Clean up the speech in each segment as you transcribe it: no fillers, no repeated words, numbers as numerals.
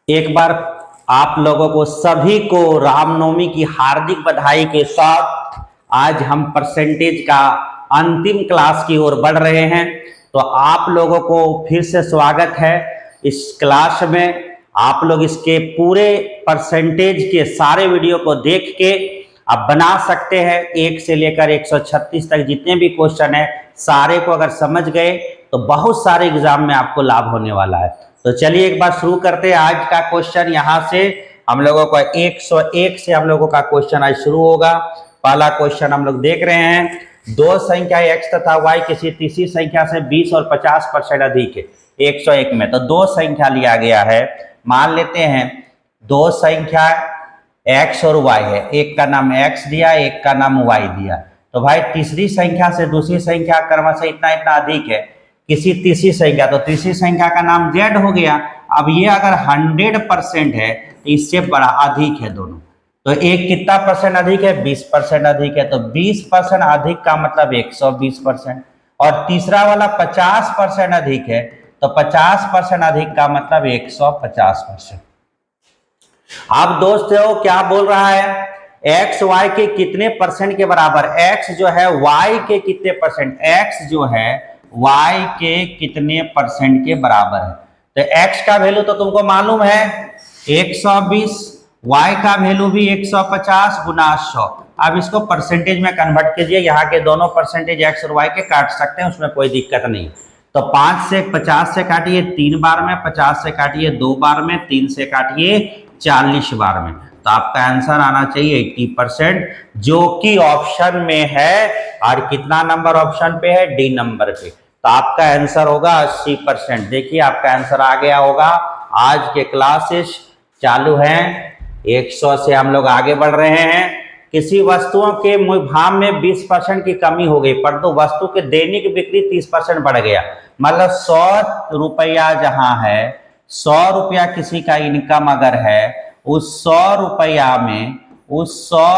एक बार आप लोगों को सभी को रामनवमी की हार्दिक बधाई के साथ आज हम परसेंटेज का अंतिम क्लास की ओर बढ़ रहे हैं। तो आप लोगों को फिर से स्वागत है इस क्लास में। आप लोग इसके पूरे परसेंटेज के सारे वीडियो को देख के आप बना सकते हैं। 1 से लेकर 136 तक जितने भी क्वेश्चन है सारे को अगर समझ गए तो बहुत सारे एग्जाम में आपको लाभ होने वाला है। तो चलिए एक बार शुरू करते हैं। आज का क्वेश्चन यहाँ से हम लोगों का 101 से हम लोगों का क्वेश्चन आज शुरू होगा। पहला क्वेश्चन हम लोग देख रहे हैं, दो संख्या x तथा y किसी तीसरी संख्या से 20 और 50% अधिक है 101 में। तो दो संख्या लिया गया है, मान लेते हैं दो संख्या x और y है, एक का नाम x दिया, एक का नाम y दिया। तो भाई तीसरी संख्या से दूसरी संख्या क्रमशः इतना इतना अधिक है किसी तीसरी संख्या, तो तीसरी संख्या का नाम z हो गया। अब ये अगर 100% है तो इससे बड़ा अधिक है दोनों, तो एक कितना परसेंट अधिक है, 20% अधिक है। तो 20% अधिक का मतलब 120%, और तीसरा वाला 50% अधिक है तो 50% अधिक का मतलब 150%। अब दोस्तों क्या बोल रहा है, x y के कितने परसेंट के बराबर, x जो है y के कितने परसेंट, x जो है y के कितने परसेंट के बराबर है। तो x का वैल्यू तो तुमको मालूम है 120, y का वैल्यू भी 150 गुना 100। अब इसको परसेंटेज में कन्वर्ट कीजिए, यहाँ के दोनों परसेंटेज x और y के काट सकते हैं, उसमें कोई दिक्कत नहीं। तो 5 से 50 से काटिए 3 बार में, 50 से काटिए 2 बार में, 3 से काटिए 40 बार में। तो आपका आंसर आना चाहिए 80%, जो कि ऑप्शन में है। और कितना नंबर ऑप्शन पे है, डी नंबर पे। तो आपका आंसर होगा 80%। देखिए आपका आंसर आ गया होगा। आज के क्लासेस चालू हैं, 100 से हम लोग आगे बढ़ रहे हैं। किसी वस्तुओं के भाव में 20% की कमी हो गई, परंतु वस्तु के दैनिक बिक्री 30% बढ़ गया। मतलब 100 रुपया जहां है, 100 रुपया किसी का इनकम अगर है, उस 100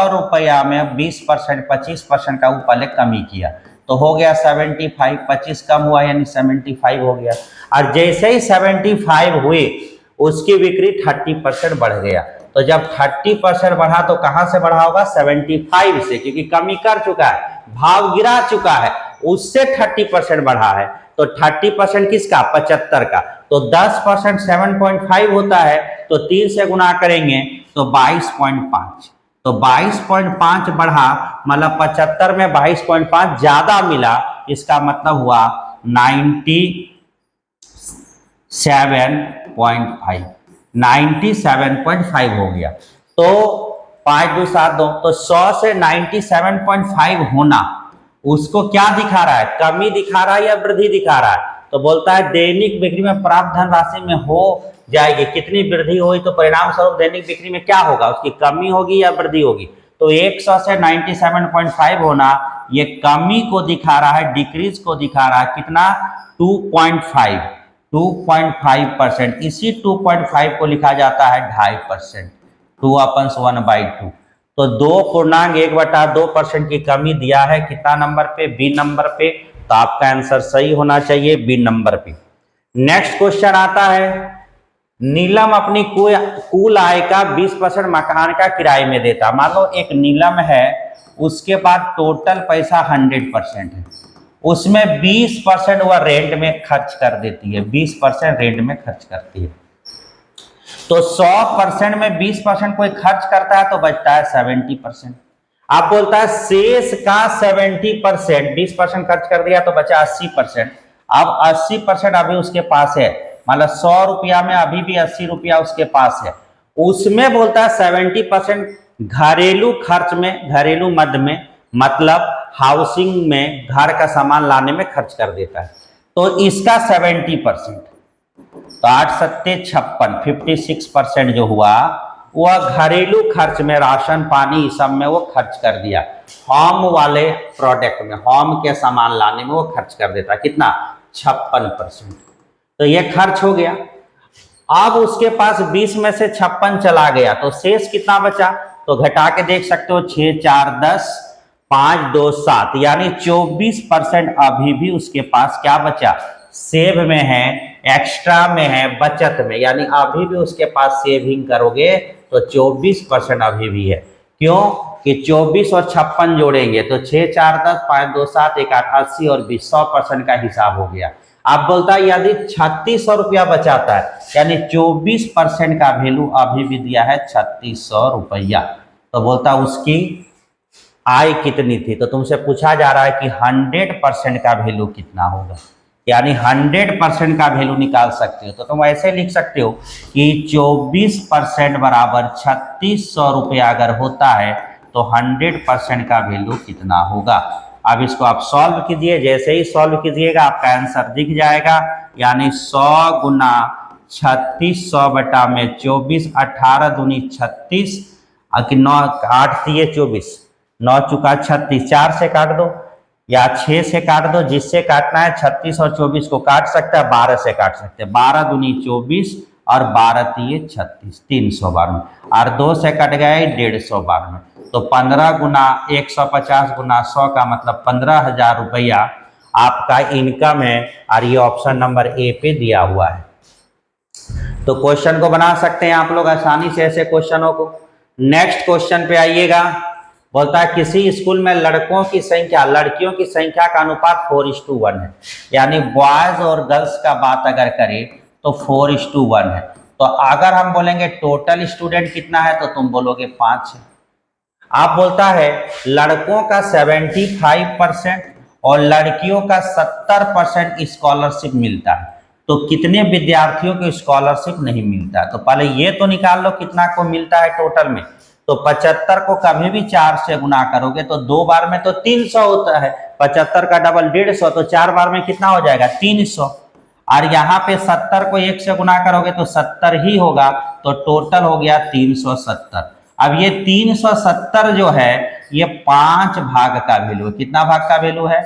रुपया में 20% 25% का वो पहले कमी किया तो हो गया 75, 25 कम हुआ यानी 75 हो गया। और जैसे ही 75 हुए उसकी बिक्री 30% बढ़ गया। तो जब 30% बढ़ा तो कहां से बढ़ा होगा, 75 से, क्योंकि कमी कर चुका है, भाव गिरा चुका है, उससे 30% बढ़ा है। तो 30% किसका, 75 का। तो 10% 7.5 होता है, तो 3 से गुना करेंगे तो 22.5। तो 22.5 बढ़ा, मतलब 75 में 22.5 ज्यादा मिला, इसका मतलब हुआ 97.5 हो गया। तो 5 2 7 2, तो 100 से 97.5 होना उसको क्या दिखा रहा है, कमी दिखा रहा है या वृद्धि दिखा रहा है। तो बोलता है दैनिक बिक्री में प्राप्त धनराशि में हो जाएगी, कितनी वृद्धि हुई तो परिणाम स्वरूप दैनिक बिक्री में क्या होगा, उसकी कमी होगी या वृद्धि होगी। तो 100 से 97.5 होना ये कमी को दिखा रहा है, डिक्रीज को दिखा रहा है। कितना, 2.5%। इसी 2.5 को लिखा जाता है 2.5%, 2/1/2। तो 2.1/2% की कमी दिया है कितना नंबर पे, बी नंबर पे। तो आपका आंसर सही होना चाहिए बी नंबर पे। नेक्स्ट क्वेश्चन आता है, नीलम अपनी कुल आय का 20% मकान का किराए में देता। मान लो एक नीलम है, उसके बाद टोटल पैसा 100% है, उसमें 20% वह रेंट में खर्च कर देती है, 20% रेंट में खर्च करती है। तो 100% में 20% कोई खर्च करता है तो बचता है 70%। आप बोलता है शेष का 70%, 20% खर्च कर दिया तो बचा 80%। अब 80% अभी उसके पास है, मतलब 100 रुपया में अभी भी 80 रुपया उसके पास है। उसमें बोलता है 70% घरेलू खर्च में, घरेलू मद में, मतलब हाउसिंग में, घर का सामान लाने में खर्च कर देता है। तो इसका 70%, तो 8 सत्ते 56, 56% जो हुआ वह घरेलू खर्च में, राशन पानी सब में वो खर्च कर दिया। होम वाले प्रोडक्ट में, होम के सामान लाने में वो खर्च कर देता। कितना, 56%। तो ये खर्च हो गया। अब उसके पास 20 में से 56 चला गया, तो शेष कितना बचा, तो घटा के देख सकते हो, 6 4 10, 5 2 7, यानी 24% अभी भी उसके पास क्या बचा, सेव में है, एक्स्ट्रा में है, बचत में, यानी अभी भी उसके पास सेविंग करोगे तो 24% अभी भी है। क्यों कि 24 और 56 जोड़ेंगे तो 6 4 10 5 2 7 1 8 80 और 20 100% का हिसाब हो गया। आप बोलता है यदि 3600 रुपया बचाता है, यानी 24% का वैल्यू अभी भी दिया है 3600 रुपया, तो बोलता उसकी आय कितनी थी। तो तुमसे पूछा जा रहा है कि 100% का वैल्यू कितना होगा, यानी 100% का वैल्यू निकाल सकते हो। तो तुम ऐसे लिख सकते हो कि 24% बराबर 3600 रुपया अगर होता है तो 100% का वैल्यू कितना होगा। अब इसको आप सॉल्व कीजिए, जैसे ही सॉल्व कीजिएगा आपका आंसर दिख जाएगा, यानी 100 गुना 3600 बटा में 24, 18 दूनी 36, 9 8 दिए 24, 9 चुका 36, 4 से काट दो या 6 से काट दो, जिससे काटना है। 36 और 24 को काट सकता है, 12 से काट सकते हैं। 12 दूनी 24 और 12 तिये 36, 392, और 2 से कट गए 152। तो 15 गुना 150 गुना 100 का मतलब 15,000 रुपया आपका इनकम है, और ये ऑप्शन नंबर ए पे दिया हुआ है। तो क्वेश्चन को बना सकते हैं आप लोग आसानी से ऐसे क्वेश्चनों को। नेक्स्ट क्वेश्चन पे आइएगा। बोलता है किसी स्कूल में लड़कों की संख्या लड़कियों की संख्या का अनुपात 4:1 है, यानी बॉयज और गर्ल्स का बात अगर करें तो 4:1 है। तो अगर हम बोलेंगे टोटल स्टूडेंट कितना है, तो तुम बोलोगे 5 है। आप बोलता है लड़कों का 75% और लड़कियों का 70% स्कॉलरशिप मिलता है, तो कितने विद्यार्थियों को स्कॉलरशिप नहीं मिलता है। तो पहले ये तो निकाल लो कितना को मिलता है टोटल में। तो 75 को कभी भी 4 से गुना करोगे तो 2 बार में तो 300 होता है, 75 का डबल 150, तो 4 बार में कितना हो जाएगा 300। और यहाँ पे 70 को 1 से गुना करोगे तो 70 ही होगा, तो टोटल हो गया 370। अब ये 370 जो है ये 5 भाग का वैल्यू, कितना भाग का वैल्यू है,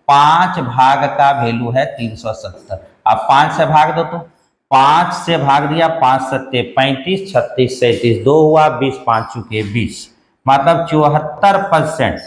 5 भाग का वैल्यू है 370। अब 5 से भाग दो, तो 5 से भाग दिया, 5 सत्ते 35, 36 37, 2 हुआ, 20 5 चुके 20, मतलब 74%।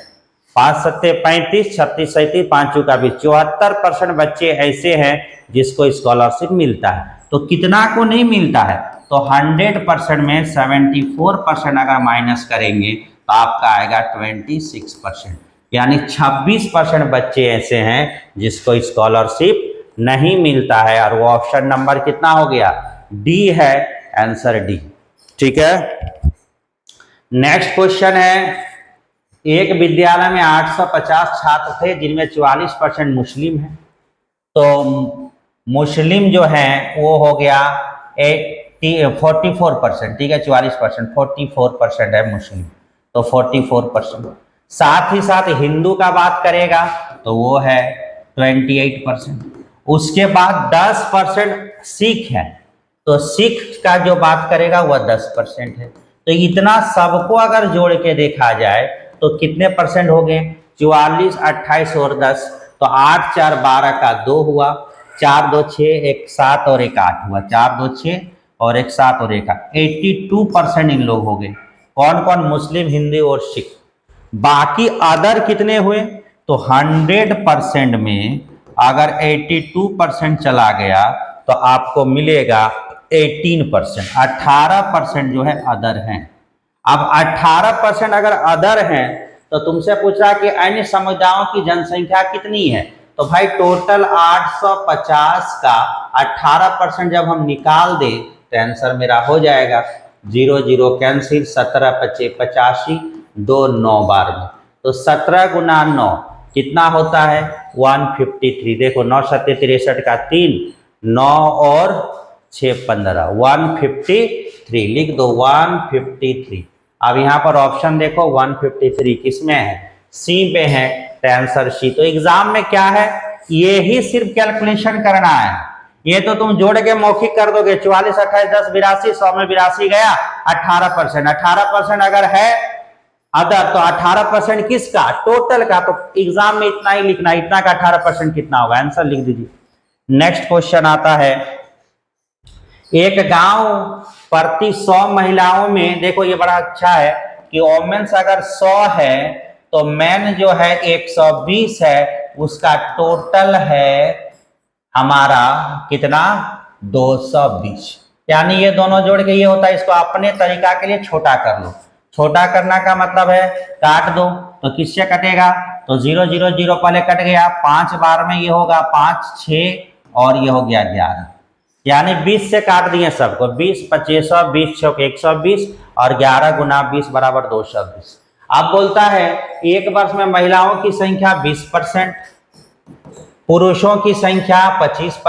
5 सत्ते 35, 36 37, 5 चुका 20, 74% बच्चे ऐसे हैं जिसको स्कॉलरशिप मिलता है। तो कितना को नहीं मिलता है, तो 100% में 74% अगर माइनस करेंगे तो आपका आएगा 26%, यानी 26% बच्चे ऐसे हैं जिसको स्कॉलरशिप नहीं मिलता है, और वो ऑप्शन नंबर कितना हो गया, डी है, आंसर डी। ठीक है। नेक्स्ट क्वेश्चन है, एक विद्यालय में 850 छात्र थे जिनमें 44% मुस्लिम हैं। तो मुस्लिम जो हैं वो हो गया 44%, ठीक है, 44%, 44% है मुस्लिम, तो 44%। साथ ही साथ हिंदू का बात करेगा तो वो है 28%। उसके बाद 10% सिख है, तो सिख का जो बात करेगा वह 10% है। तो इतना सबको अगर जोड़ के देखा जाए तो कितने परसेंट हो गए, 44, 28 और 10, तो 8 4 12 का 2 हुआ, 4 2 6 1 7 और 1 8 हुआ, 4 2 6 और 1 7 और 1 8, 82% इन लोग हो गए। कौन कौन, मुस्लिम, हिंदू और सिख। बाकी अदर कितने हुए, तो 100% में अगर 82% चला गया तो आपको मिलेगा 18%, 18% जो है अदर हैं। अब 18% अगर अदर हैं तो तुमसे पूछा कि अन्य समुदायों की जनसंख्या कितनी है, तो भाई टोटल 850 का 18% जब हम निकाल दें तो आंसर मेरा हो जाएगा 0 0 कैंसिल, 17 25 85, 2 9 बार में, तो 17 गुना 9 कितना होता है 153। देखो 9 7 63 का 3, 9 और 6 15, 153 लिख दो, 153। अब यहाँ पर ऑप्शन देखो 153 किसमें है, सी पे है, तो आंसर सी। तो एग्जाम में क्या है, ये ही सिर्फ कैलकुलेशन करना है, ये तो तुम जोड़ के मौखिक कर दोगे, 44 28 10 82, 100 में 82 गया, 18%, 18% अगर है अदर तो 18% किसका, टोटल का। तो एग्जाम में इतना ही लिखना, इतना का 18% कितना होगा, आंसर लिख दीजिए। नेक्स्ट क्वेश्चन आता है, एक गांव प्रति 100 महिलाओं में, देखो ये बड़ा अच्छा है कि वोमेन्स अगर 100 है तो मैन जो है 120 है, उसका टोटल है हमारा कितना 220। यानी ये दोनों जोड़ के ये होता है, इसको अपने तरीका के लिए छोटा कर लो। छोटा करना का मतलब है काट दो, तो किससे कटेगा, तो 0 0 0 पहले कट गया, 5 बार में ये होगा 5 6 और ये हो गया 11, यानी 20 से काट दिए सबको, 20 25 20 6 120 और 11 गुना 20 बराबर 220। अब बोलता है एक वर्ष में महिलाओं की संख्या 20%, पुरुषों की संख्या 25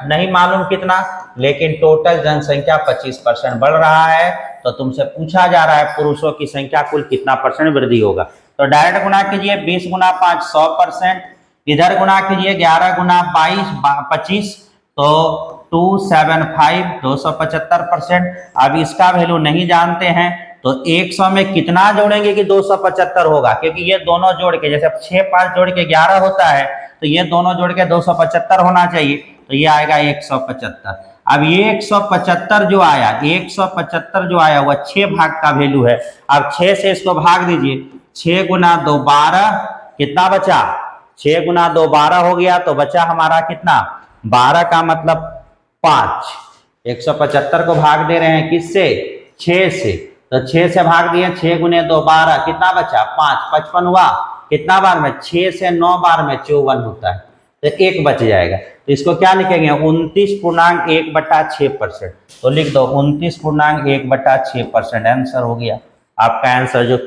नहीं मालूम कितना, लेकिन टोटल जनसंख्या 25% बढ़ रहा है। तो तुमसे पूछा जा रहा है पुरुषों की संख्या कुल कितना परसेंट वृद्धि होगा। तो डायरेक्ट गुना कीजिए, 20 गुना 5 100%, इधर गुना कीजिए 11 गुना 25, तो 275 275%। अब इसका वैल्यू नहीं जानते हैं तो 100 में कितना जोड़ेंगे कि 275 होगा, क्योंकि ये दोनों जोड़ के जैसे 6 5 जोड़ के 11 होता है, तो ये दोनों जोड़ के 275 होना चाहिए, तो ये आएगा 175। अब ये 175 जो आया, 175 जो आया वह 6 भाग का वैल्यू है। अब 6 से इसको भाग दीजिए, 6 गुना 2 12, कितना बचा, 6 गुना 2 12 हो गया, तो बचा हमारा कितना, 12 का मतलब 5। 175 को भाग दे रहे हैं किससे, 6 से, तो 6 से भाग दिए, 6 गुने 2 12, कितना बचा 5, 55 हुआ, कितना बार में, 6 से 9 बार में 54 होता है, तो 1 बच जाएगा। तो इसको क्या लिखेंगे, 29.1/6%। तो लिख दो 29.1/6%, आंसर हो गया आपका आंसर। जो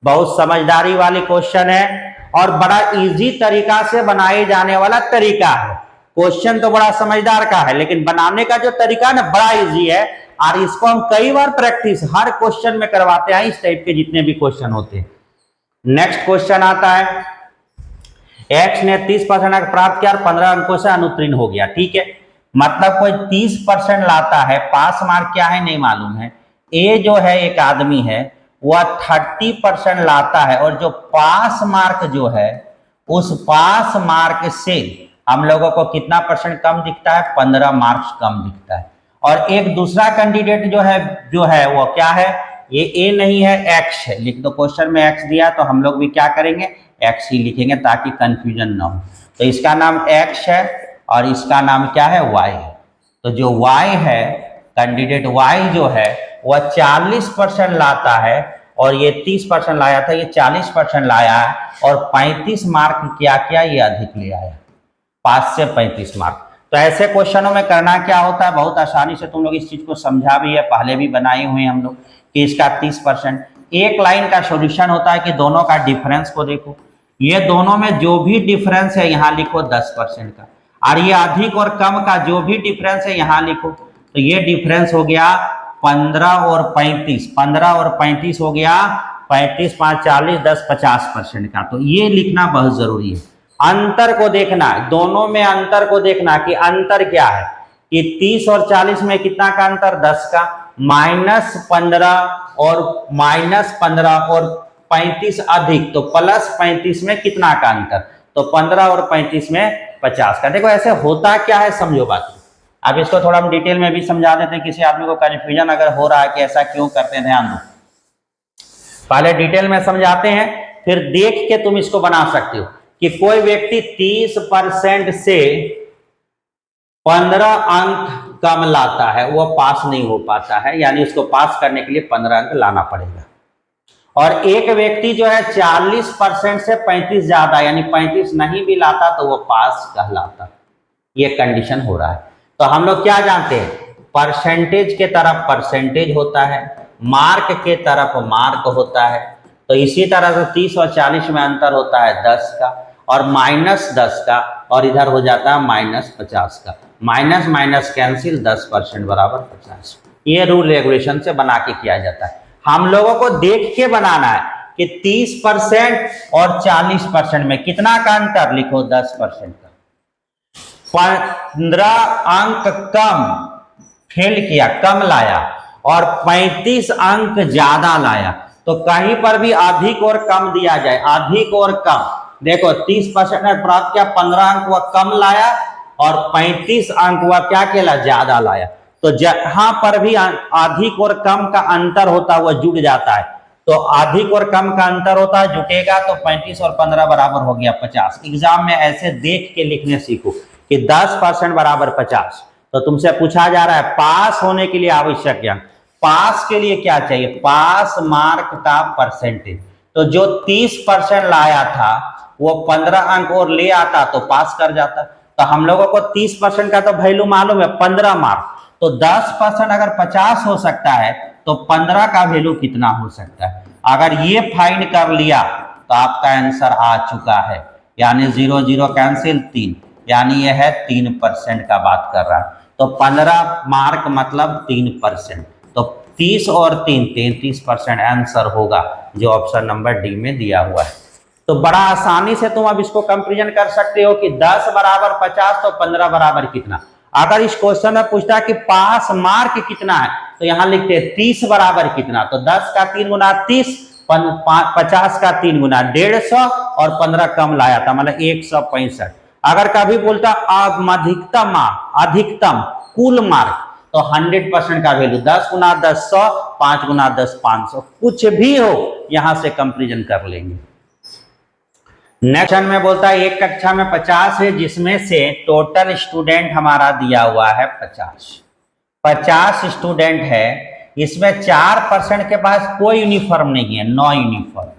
बहुत समझदारी वाली क्वेश्चन है और बड़ा इजी तरीका से बनाए जाने वाला तरीका है। क्वेश्चन तो बड़ा समझदार का है, लेकिन बनाने का जो तरीका है ना बड़ा इजी है, और इसको हम कई बार प्रैक्टिस हर क्वेश्चन में करवाते हैं, इस टाइप के जितने भी क्वेश्चन होते हैं। नेक्स्ट क्वेश्चन आता है, एक्स ने 30% अंक प्राप्त किया और 15 अंकों से अनुत्तीर्ण हो गया। ठीक है, मतलब कोई 30% लाता है, पास मार्क क्या है नहीं मालूम है। ए जो है एक आदमी है वह 30% लाता है, और जो पास मार्क जो है उस पास मार्क से हम लोगों को कितना परसेंट कम दिखता है, 15 मार्क्स कम दिखता है। और एक दूसरा कैंडिडेट जो है वो क्या है, ये ए नहीं है, एक्स है। लिख दो, क्वेश्चन में एक्स दिया तो हम लोग भी क्या करेंगे, एक्स ही लिखेंगे ताकि कंफ्यूजन ना हो। तो इसका नाम एक्स है और इसका नाम क्या है, वाई है। तो जो वाई है, कैंडिडेट वाई जो है वह 40% लाता है, और ये 30% लाया था, ये 40% लाया है, और 35 मार्क क्या किया, ये अधिक ले आया, 5 से 35 मार्क। तो ऐसे क्वेश्चनों में करना क्या होता है, बहुत आसानी से तुम लोग इस चीज को समझा भी है, पहले भी बनाए हुए हैं हम लोग, कि इसका 30%। एक लाइन का सॉल्यूशन होता है कि दोनों का डिफरेंस को देखो, ये दोनों में जो भी डिफरेंस है यहाँ लिखो 10% का, और ये अधिक और कम का जो भी डिफरेंस है यहाँ लिखो। तो ये डिफरेंस हो गया 15 और 35, 15 और 35 हो गया 35 5 40 10 50% का। तो ये लिखना बहुत जरूरी है। अंतर को देखना, दोनों में अंतर को देखना कि अंतर क्या है, कि 30 और 40 में कितना का अंतर, 10 का, -15 और 35 अधिक, तो +35 में कितना का अंतर, तो 15 और 35 में 50 का। देखो ऐसे होता क्या है, समझो बात। अब इसको थोड़ा हम डिटेल में भी समझा देते हैं, किसी आदमी को कन्फ्यूजन अगर हो रहा है कि ऐसा क्यों करते हैं, ध्यान दो। पहले डिटेल में समझाते हैं, फिर देख के तुम इसको बना सकते हो। कि कोई व्यक्ति 30% से 15 अंक कम लाता है, वह पास नहीं हो पाता है, यानी उसको पास करने के लिए 15 अंक लाना पड़ेगा। और एक व्यक्ति जो है 40% से 35 ज्यादा, यानी 35 नहीं भी लाता तो वो पास कहलाता। ये कंडीशन हो रहा है। तो हम लोग क्या जानते हैं, परसेंटेज के तरफ परसेंटेज होता है, मार्क के तरफ मार्क होता है। तो इसी तरह से 30 और 40 में अंतर होता है 10 का और -10 का, और इधर हो जाता है -50 का। माइनस माइनस कैंसिल, 10% बराबर 50। ये रूल रेगुलेशन से बना के किया जाता है। हम लोगों को देख के बनाना है कि 30% और 40% में कितना का अंतर, लिखो 10% का। 15 अंक कम फेल किया, कम लाया, और 35 अंक ज्यादा लाया, तो कहीं पर भी अधिक और कम दिया जाए, अधिक और कम। देखो 30% ने प्राप्त किया, 15 अंक वह कम लाया, और 35 अंक वह क्या केला, ज्यादा लाया। तो जहां पर भी अधिक और कम का अंतर होता है वह जुड़ जाता है। तो अधिक और कम का अंतर होता है, जुटेगा, तो 35 और 15 बराबर हो गया 50। एग्जाम में ऐसे देख के लिखने सीखो कि 10% बराबर 50। तो तुमसे पूछा जा रहा है पास होने के लिए आवश्यक अंक। पास के लिए क्या चाहिए? पास मार्क का परसेंटेज। तो जो 30% लाया था वो 15 अंक और ले आता तो पास कर जाता। तो हम लोगों को 30% का तो वैल्यू मालूम है 15 मार्क। तो 10% अगर 50 हो सकता है तो 15 का वैल्यू कितना हो सकता है? अगर ये फाइंड कर लिया तो आपका आंसर आ चुका है, यानी 0 0 कैंसिल 3, यानी यह है 3% का बात कर रहा है। तो 15 मार्क मतलब 3%, तो 30 और 3 33% आंसर होगा, जो ऑप्शन नंबर डी में दिया हुआ है। तो बड़ा आसानी से तुम अब इसको कंपेरिजन कर सकते हो कि 10 बराबर 50 तो 15 बराबर कितना। अगर इस क्वेश्चन में पूछता है कि पास मार्क कितना है तो यहां लिखते हैं 30 बराबर कितना, तो 10 का 3 गुना 30, 50 का 3 गुना 150 और 15 कम लाया था मतलब 165। अगर कभी बोलता अधिकतम अधिकतम कुल मार्क तो 100% का वैल्यू 10 गुना 10 100, 5 गुना 10 500, कुछ भी हो यहां से कंपेरिजन कर लेंगे। नेक्स्ट में बोलता है एक कक्षा में 50 है जिसमें से टोटल स्टूडेंट हमारा दिया हुआ है 50 स्टूडेंट है, इसमें 4% के पास कोई यूनिफॉर्म नहीं है, नो यूनिफॉर्म।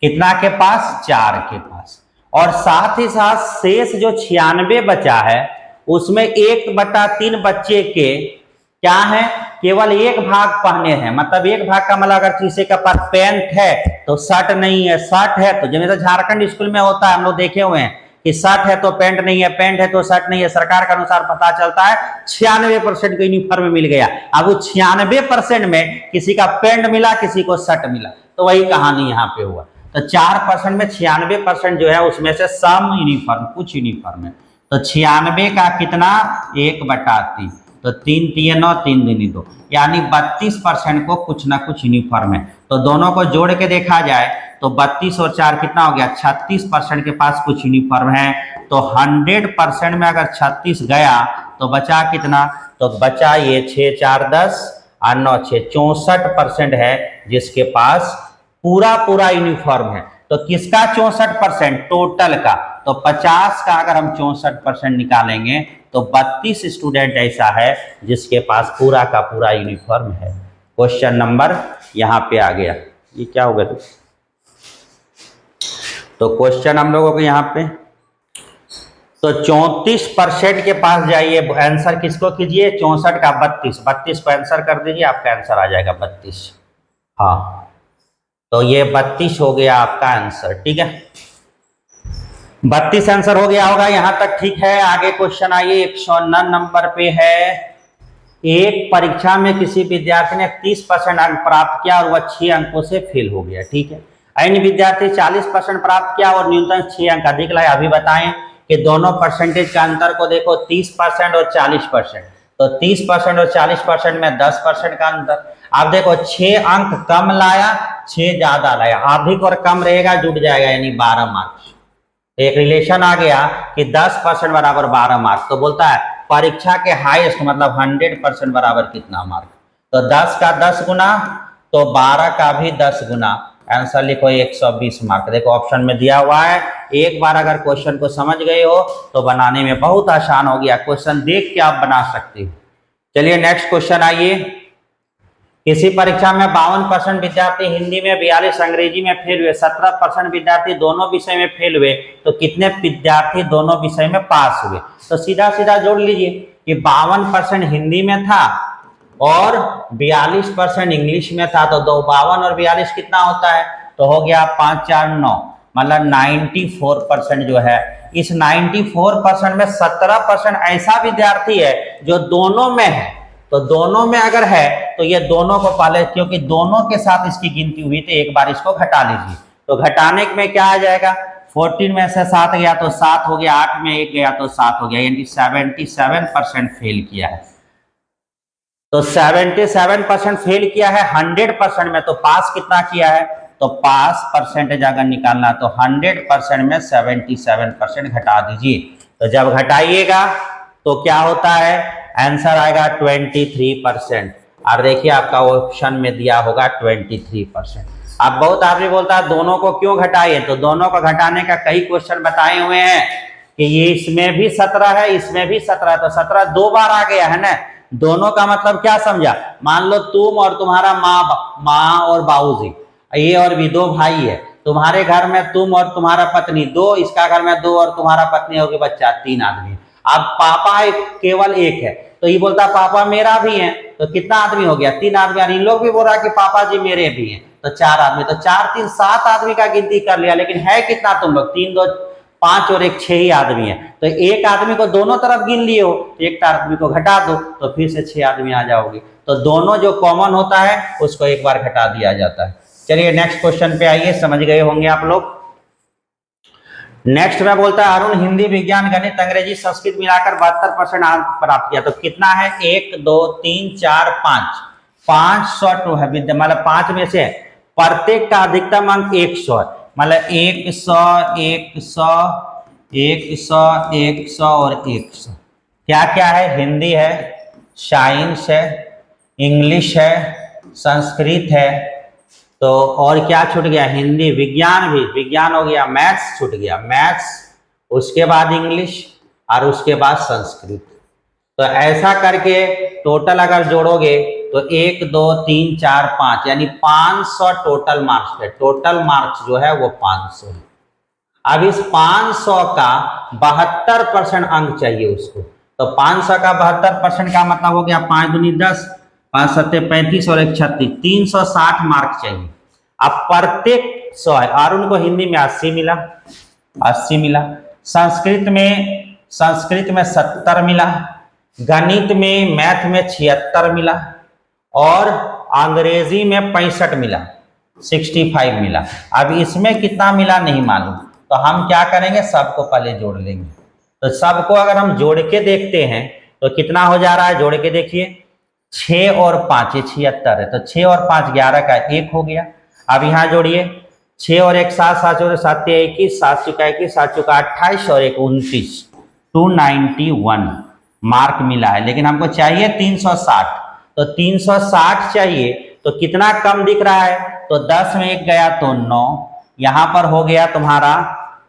कितना के पास? 4 के पास। और साथ ही साथ शेष जो 96 बचा है उसमें 1/3 बच्चे के क्या है? केवल एक भाग पहने हैं। मतलब एक भाग का मतलब अगर किसी के पास पैंट है तो शर्ट नहीं है, शर्ट है तो जैसे झारखंड स्कूल में होता है, हम लोग देखे हुए हैं कि शर्ट है तो पैंट नहीं है, पैंट है तो शर्ट नहीं है। सरकार के अनुसार पता चलता है 96% को यूनिफॉर्म मिल गया। अब वो 96% में किसी का पैंट मिला, किसी को शर्ट मिला, तो वही कहानी यहाँ पे हुआ। तो 4% में 96% जो है उसमें से सम यूनिफॉर्म, कुछ यूनिफॉर्म है। तो 96 का कितना? 1/3, तो 3 3 9 3 दूनी 2, यानी 32% को कुछ ना कुछ यूनिफॉर्म है। तो दोनों को जोड़ के देखा जाए तो 32 और 4 कितना हो गया? 36% के पास कुछ यूनिफॉर्म है। तो 100% में अगर 36 गया तो बचा कितना? तो बचा ये 6 4 10 और 9 6, 64% है जिसके पास पूरा यूनिफॉर्म है। तो किसका 64%? टोटल का। तो 50 का अगर हम 64% निकालेंगे तो 32 स्टूडेंट ऐसा है जिसके पास पूरा का पूरा यूनिफॉर्म है। क्वेश्चन नंबर यहाँ पे आ गया। ये क्या होगा? तो क्वेश्चन हम लोगों को यहाँ पे तो 34% के पास जाइए, आंसर किसको कीजिए? 64 का 32 को आंसर कर दीजिए, आपका आंसर आ जाएगा 32। हाँ, तो ये 32 हो गया आपका आंसर। ठीक है, 32 आंसर हो गया होगा, यहां तक ठीक है। आगे क्वेश्चन आइए 109 नंबर पे है। एक परीक्षा में किसी विद्यार्थी ने 30% अंक प्राप्त किया और वह 6 अंकों से फेल हो गया। ठीक है, अन्य विद्यार्थी 40% प्राप्त किया और न्यूनतम 6 अंक अधिक लाए। अभी बताएं कि दोनों परसेंटेज का अंतर को देखो, 30% और 40%। तो 30% और 40% में 10% का अंतर। आप देखो 6 अंक कम लाया, 6 ज्यादा लाया, अधिक और कम रहेगा जुड़ जाएगा, यानी 12 मार्क्स। एक रिलेशन आ गया कि 10% बराबर 12 मार्क्स। तो बोलता है परीक्षा के हाईएस्ट मतलब 100% बराबर कितना मार्क? तो 10 का 10 गुना, तो 12 का भी 10 गुना, आंसर लिखो 120 मार्क। देखो ऑप्शन में दिया हुआ है। एक बार अगर क्वेश्चन को समझ गए हो तो बनाने में बहुत आसान हो गया। क्वेश्चन देख के आप बना सकते हो। चलिए नेक्स्ट क्वेश्चन आइए। किसी परीक्षा में 52% विद्यार्थी हिंदी में, 42 अंग्रेजी में फेल हुए, 17% विद्यार्थी दोनों विषय में फेल हुए, तो कितने विद्यार्थी दोनों विषय में पास हुए? तो सीधा सीधा जोड़ लीजिए कि 52% हिंदी में था और 42% इंग्लिश में था। तो 52 और 42 कितना होता है? तो हो गया 5 4 9, मतलब 94% जो है। इस 94% में 17% ऐसा विद्यार्थी है जो दोनों में है। तो दोनों में अगर है तो ये दोनों को पहले, क्योंकि दोनों के साथ इसकी गिनती हुई थी, एक बार इसको घटा लीजिए। तो घटाने में क्या आ जाएगा? 14 में से 7 गया तो 7 हो गया, 8 में 1 गया तो 7 हो गया, यानी 77% फेल किया है। तो 77% फेल किया है 100% में, तो पास कितना किया है? तो पास परसेंटेज अगर निकालना तो 100% में 77% घटा दीजिए। तो जब घटाइएगा तो क्या होता है? आंसर आएगा 23%। और देखिए आपका ऑप्शन में दिया होगा 23%। अब बहुत आदमी बोलता है दोनों को क्यों घटाइए? तो दोनों को घटाने का कई क्वेश्चन बताए हुए हैं। कि ये इसमें भी 17 है, इसमें भी 17, तो 17 दो बार आ गया है ना। दोनों का मतलब क्या समझा, मान लो तुम और तुम्हारा माँ और बाबूजी, ये और भी दो भाई है, तुम्हारे घर में तुम और तुम्हारा पत्नी दो, इसका घर में दो और तुम्हारा पत्नी और बच्चा, 3 आदमी। अब पापा केवल एक है, तो ये बोलता पापा मेरा भी है, तो कितना आदमी हो गया, 3 आदमी। और इन लोग भी बोल रहा कि पापा जी मेरे भी हैं, तो 4 आदमी, तो 4 3 7 आदमी का गिनती कर लिया। लेकिन है कितना तुम लोग, 3 2 5 और 1 6 ही आदमी है, तो एक आदमी को दोनों तरफ गिन लिए हो, एक आदमी को घटा दो तो फिर से 6 आदमी आ जाओगे। तो दोनों जो कॉमन होता है उसको एक बार घटा दिया जाता है। चलिए नेक्स्ट क्वेश्चन पे आइए, समझ गए होंगे आप लोग। नेक्स्ट में बोलता है अरुण हिंदी, विज्ञान, गणित, अंग्रेजी, संस्कृत मिलाकर 72% अंक प्राप्त किया, तो कितना है, 1 2 3 4 5, 500 है विद्या, मतलब 5 में से प्रत्येक का अधिकतम अंक 100 है, मतलब 100 100 100 100 और 100। क्या क्या है, हिंदी है, साइंस है, इंग्लिश है, संस्कृत है, तो और क्या छूट गया, हिंदी, विज्ञान भी, विज्ञान हो गया, मैथ्स छूट गया, मैथ्स, उसके बाद इंग्लिश और उसके बाद संस्कृत। तो ऐसा करके टोटल अगर जोड़ोगे तो 1 2 3 4 5 यानी 500 टोटल मार्क्स है। टोटल मार्क्स जो है वो 500 है। अब इस 500 का 72% अंक चाहिए उसको, तो 500 का 72% का मतलब हो गया 5 दूनी 10, 5 सत्ते 35 और 1 36, 360 मार्क चाहिए। अब प्रत्येक 100 है, और उनको हिंदी में 80 मिला, 80 मिला, संस्कृत में 70 मिला, गणित में, मैथ में 76 मिला, और अंग्रेजी में 65 मिला, 65 मिला। अब इसमें कितना मिला नहीं मालूम, तो हम क्या करेंगे, सबको पहले जोड़ लेंगे। तो सबको अगर हम जोड़ के देखते हैं तो कितना हो जा रहा है, जोड़ के देखिए, 6 और 5 ये 76 है, तो 6 और 5 11 का 1 हो गया। अब यहाँ जोड़िए, 6 और 1 7, 7 और 7 21, 7 चुका 21, 7 चुका 28 और 1 29, 291 मार्क मिला है। लेकिन हमको चाहिए 360, तो 360 चाहिए, तो कितना कम दिख रहा है, तो 10 में 1 गया तो 9, यहाँ पर हो गया तुम्हारा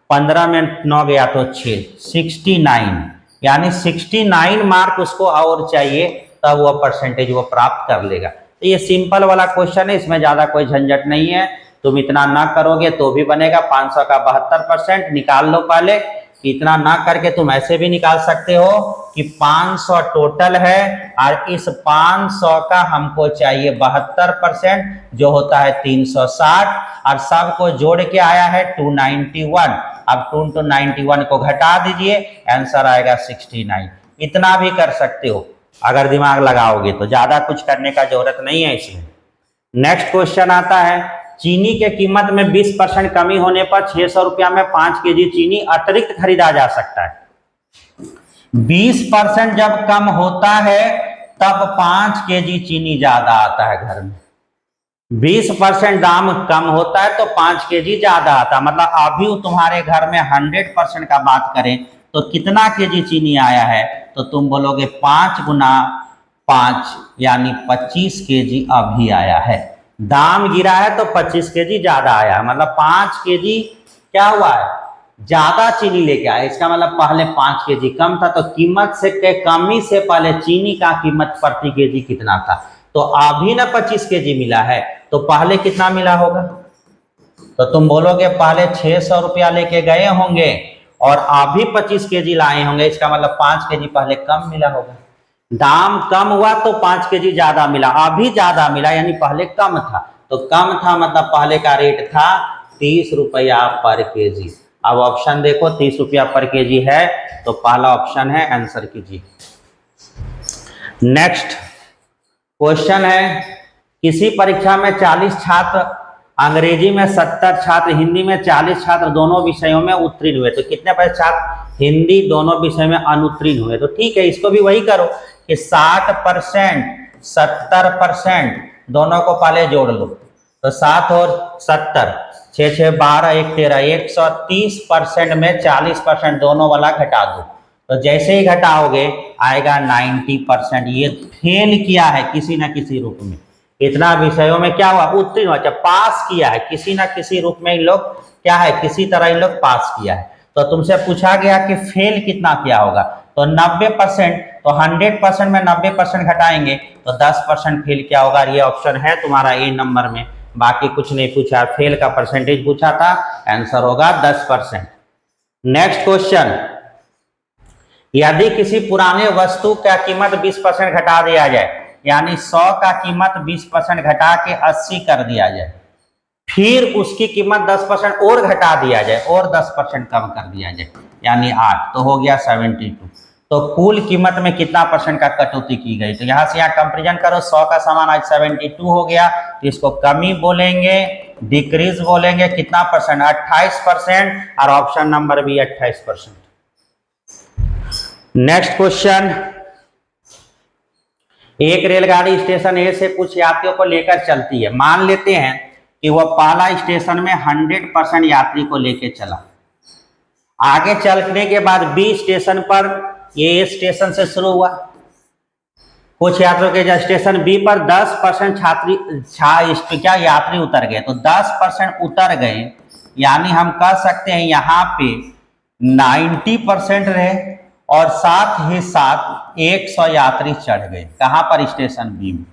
15 में 9 गया तो 6, 69, यानी 69 मार्क उसको और चाहिए, तब वो परसेंटेज वो प्राप्त कर लेगा। तो ये सिंपल वाला क्वेश्चन है, इसमें ज़्यादा कोई झंझट नहीं है, तुम इतना ना करोगे तो भी बनेगा। 500 का 72% निकाल लो पहले, इतना ना करके तुम ऐसे भी निकाल सकते हो कि 500 टोटल है और इस 500 का हमको चाहिए 72% जो होता है 360, और सबको जोड़ के आया है 291। अब 291 को घटा दीजिए, आंसर आएगा 69। इतना भी कर सकते हो अगर दिमाग लगाओगे तो, ज्यादा कुछ करने का जरूरत नहीं है इसमें। नेक्स्ट क्वेश्चन आता है, चीनी के कीमत में 20% कमी होने पर 600 रुपया में 5 केजी चीनी अतिरिक्त खरीदा जा सकता है। 20% जब कम होता है तब 5 केजी चीनी ज्यादा आता है घर में। 20% दाम कम होता है तो 5 केजी ज्यादा आता है, मतलब अभी तुम्हारे घर में 100% का बात करें तो कितना केजी चीनी आया है, तो तुम बोलोगे 5 गुना 5 यानी 25 केजी अभी आया है। दाम गिरा है तो 25 केजी ज्यादा आया है, मतलब 5 केजी क्या हुआ है, ज्यादा चीनी लेके आया। इसका मतलब पहले 5 केजी कम था, तो कीमत से कमी से पहले चीनी का कीमत प्रति केजी कितना था, तो अभी ना 25 केजी मिला है, तो पहले कितना मिला होगा, तो तुम बोलोगे पहले 600 रुपया लेके गए होंगे और अभी 25 केजी लाए होंगे, इसका मतलब 5 केजी पहले कम मिला होगा। दाम कम हुआ तो 5 केजी ज्यादा मिला, अभी ज्यादा मिला यानी पहले कम था, तो कम था मतलब पहले का रेट था 30 रुपया पर केजी। अब ऑप्शन देखो 30 रुपया पर केजी है, तो पहला ऑप्शन है, आंसर कीजिए। नेक्स्ट क्वेश्चन है, किसी परीक्षा में 40 छात्र, अंग्रेजी में 70 छात्र, हिंदी में 40 छात्र दोनों विषयों में उत्तीर्ण हुए, तो कितने पर छात्र हिंदी दोनों विषय में अनुत्तीर्ण हुए, तो ठीक है इसको भी वही करो कि 60% 70% दोनों को पहले जोड़ लो, तो 7 और 70 6 6 12 1 13 130% में 40% दोनों वाला घटा दो, तो जैसे ही घटाओगे आएगा 90%। ये फेल किया है किसी न किसी रूप में, इतना विषयों में क्या हुआ, उत्तीर्ण हुआ, पास किया है किसी न किसी रूप में, इन लोग क्या है, किसी तरह इन लोग पास किया है। तो तुमसे पूछा गया कि फेल कितना किया होगा, तो 90%, तो 100% में 90% घटाएंगे तो 10% फेल क्या होगा। ये ऑप्शन है तुम्हारा ए नंबर में, बाकी कुछ नहीं पूछा, फेल का परसेंटेज पूछा था, आंसर होगा 10%। नेक्स्ट क्वेश्चन, यदि किसी पुराने वस्तु का कीमत 20% घटा दिया जाए, यानी 100 का कीमत 20% घटा के 80 कर दिया जाए, फिर उसकी कीमत 10% और घटा दिया जाए और 10% कम कर दिया जाए, यानी 8, तो हो गया 72। तो कुल कीमत में कितना परसेंट का कटौती की गई, तो यहाँ से यहाँ कंपेरिजन करो, 100 का सामान आज 72 हो गया, तो इसको कमी बोलेंगे, डिक्रीज बोलेंगे, कितना परसेंट, 28%, और ऑप्शन नंबर भी 28%। नेक्स्ट क्वेश्चन, एक रेलगाड़ी स्टेशन ए से कुछ यात्रियों को लेकर चलती है, मान लेते हैं कि वह पहला स्टेशन में 100% यात्री को लेकर चला, आगे चलने के बाद बी स्टेशन पर, ये स्टेशन से शुरू हुआ, कुछ यात्रियों के स्टेशन बी पर 10% क्या यात्री उतर गए, तो 10% उतर गए, यानी हम कह सकते हैं यहाँ पे 90% रहे और साथ ही साथ 100 यात्री चढ़ गए, कहां पर, स्टेशन बी में।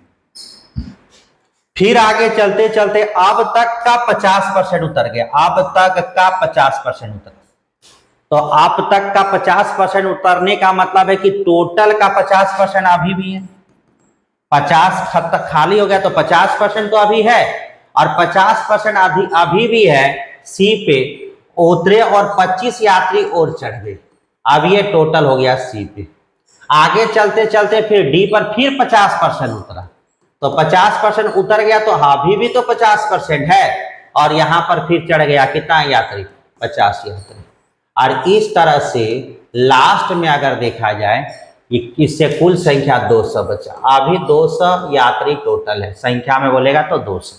फिर आगे चलते चलते अब तक का 50% उतर गया, अब तक का 50% उतर, तो अब तक का 50% उतरने का मतलब है कि टोटल का 50% अभी भी है, 50 खाली हो गया तो 50% तो अभी है, और 50% अभी भी है सी पे उतरे, और 25 यात्री और चढ़ गए, अब ये टोटल हो गया सी पे। आगे चलते चलते फिर डी पर फिर 50% उतरा, तो 50% उतर गया, तो अभी भी तो 50% है, और यहां पर फिर चढ़ गया कितना यात्री, 50 यात्री। और इस तरह से लास्ट में अगर देखा जाए इससे कुल संख्या 200 बचा, अभी 200 यात्री टोटल है, संख्या में बोलेगा तो 200।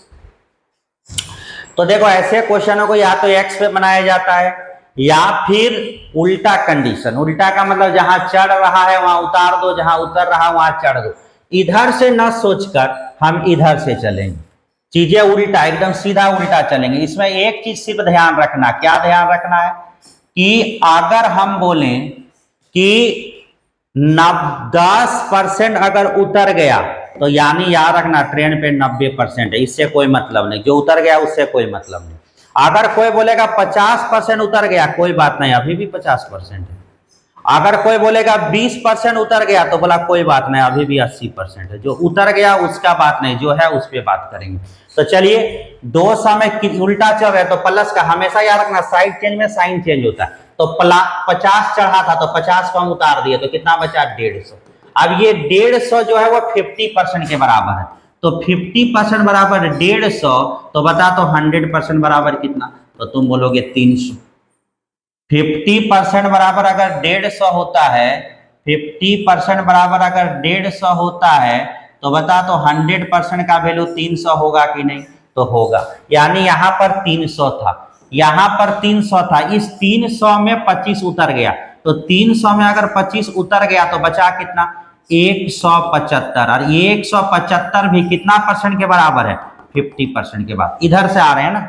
तो देखो ऐसे क्वेश्चनों को या तो एक्स पे बनाया जाता है या फिर उल्टा कंडीशन, उल्टा का मतलब जहां चढ़ रहा है वहां उतार दो, जहां उतर रहा है वहां चढ़ दो, इधर से न सोचकर हम इधर से चलेंगे, चीजें उल्टा एकदम सीधा उल्टा चलेंगे। इसमें एक चीज सिर्फ ध्यान रखना, क्या ध्यान रखना है कि अगर हम बोलें कि 10% अगर उतर गया तो यानी याद रखना ट्रेन पे 90% है, इससे कोई मतलब नहीं, जो उतर गया उससे कोई मतलब नहीं। अगर कोई बोलेगा 50% उतर गया, कोई बात नहीं, अभी भी 50% है। अगर कोई बोलेगा 20% उतर गया तो बोला कोई बात नहीं, अभी भी 80% है। जो उतर गया उसका बात नहीं, जो है उस पर बात करेंगे। तो चलिए 200 में उल्टा चल रहा है तो प्लस का हमेशा याद रखना, साइड चेंज में साइन चेंज होता है। तो 50 चढ़ा था तो 50 को हम उतार दिए तो कितना बचा 150। अब ये 150 जो है वो 50% के बराबर है, तो 50% बराबर 150, तो बता तो 100% बराबर कितना, तो तुम बोलोगे 300। 50% बराबर अगर 150 होता है, 50% बराबर अगर 150 होता है तो बता तो 100% का वैल्यू 300 होगा कि नहीं, तो होगा। यानी यहाँ पर 300 था, यहाँ पर 300 था, इस 300 में 25 उतर गया, तो 300 में अगर 25 उतर गया तो बचा कितना 175, और 175 भी कितना परसेंट के बराबर है 50% के बाद, इधर से आ रहे हैं ना।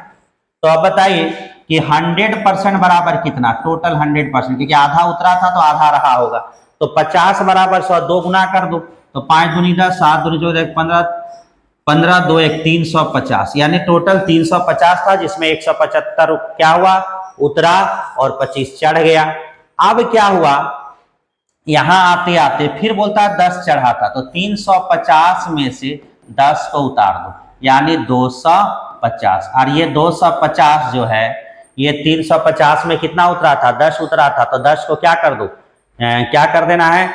तो अब बताइए कि 100% बराबर कितना, टोटल 100%, क्योंकि आधा उतरा था तो आधा रहा होगा, तो 50 बराबर 100, 2 गुना कर दो, तो 5 दूनी 10, 7 दूनी 14, 15, 15 2 1 350, यानी टोटल 350 था, जिसमें 175 क्या हुआ उतरा और 25 चढ़ गया। अब क्या हुआ, यहां आते आते फिर बोलता है 10 चढ़ा था, तो 350 में से 10 को उतार दो, यानी 250, और ये 250 जो है ये 350 में कितना उतरा था 10 उतरा था, तो 10 को क्या कर दो, क्या कर देना है,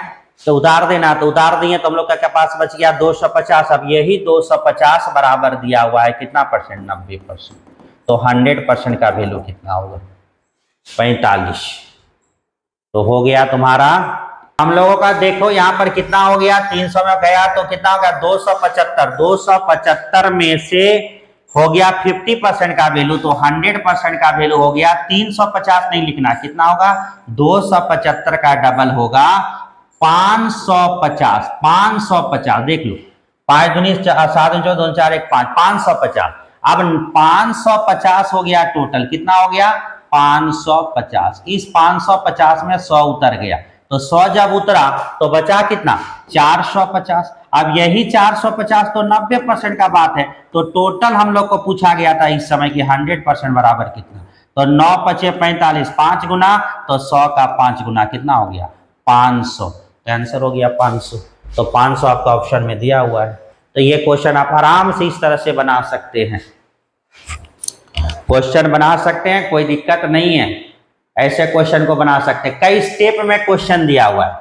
तो उतार देना, तो उतार दिए तो हम लोग का पास बच गया 250। अब यही 250 बराबर दिया हुआ है कितना परसेंट 90%, तो 100% का वैल्यू कितना होगा 45। तो हो गया तुम्हारा, हम लोगों का देखो यहाँ पर कितना हो गया, 300 में गया तो कितना हो गया 275, 275 में से हो गया 50% का वैल्यू, तो 100% का वैल्यू हो गया 350 नहीं लिखना, कितना होगा 275 का डबल होगा 550, 550 देख लो, 5 दूनी 7 2 4 1 5, 550। अब 550 हो गया टोटल, कितना हो गया 550। इस 550 में 100 उतर गया, तो 100 जब उतरा तो बचा कितना 450। अब यही 450 तो 90% का बात है, तो टोटल हम लोग को पूछा गया था इस समय की 100% बराबर कितना, तो 9 पचे 45, 5 गुना, तो 100 का 5 गुना कितना हो गया 500, तो आंसर हो गया 500। तो 500 आपका ऑप्शन में दिया हुआ है। तो ये क्वेश्चन आप आराम से इस तरह से बना सकते हैं, क्वेश्चन बना सकते हैं, कोई दिक्कत नहीं है, ऐसे क्वेश्चन को बना सकते हैं। कई स्टेप में क्वेश्चन दिया हुआ है,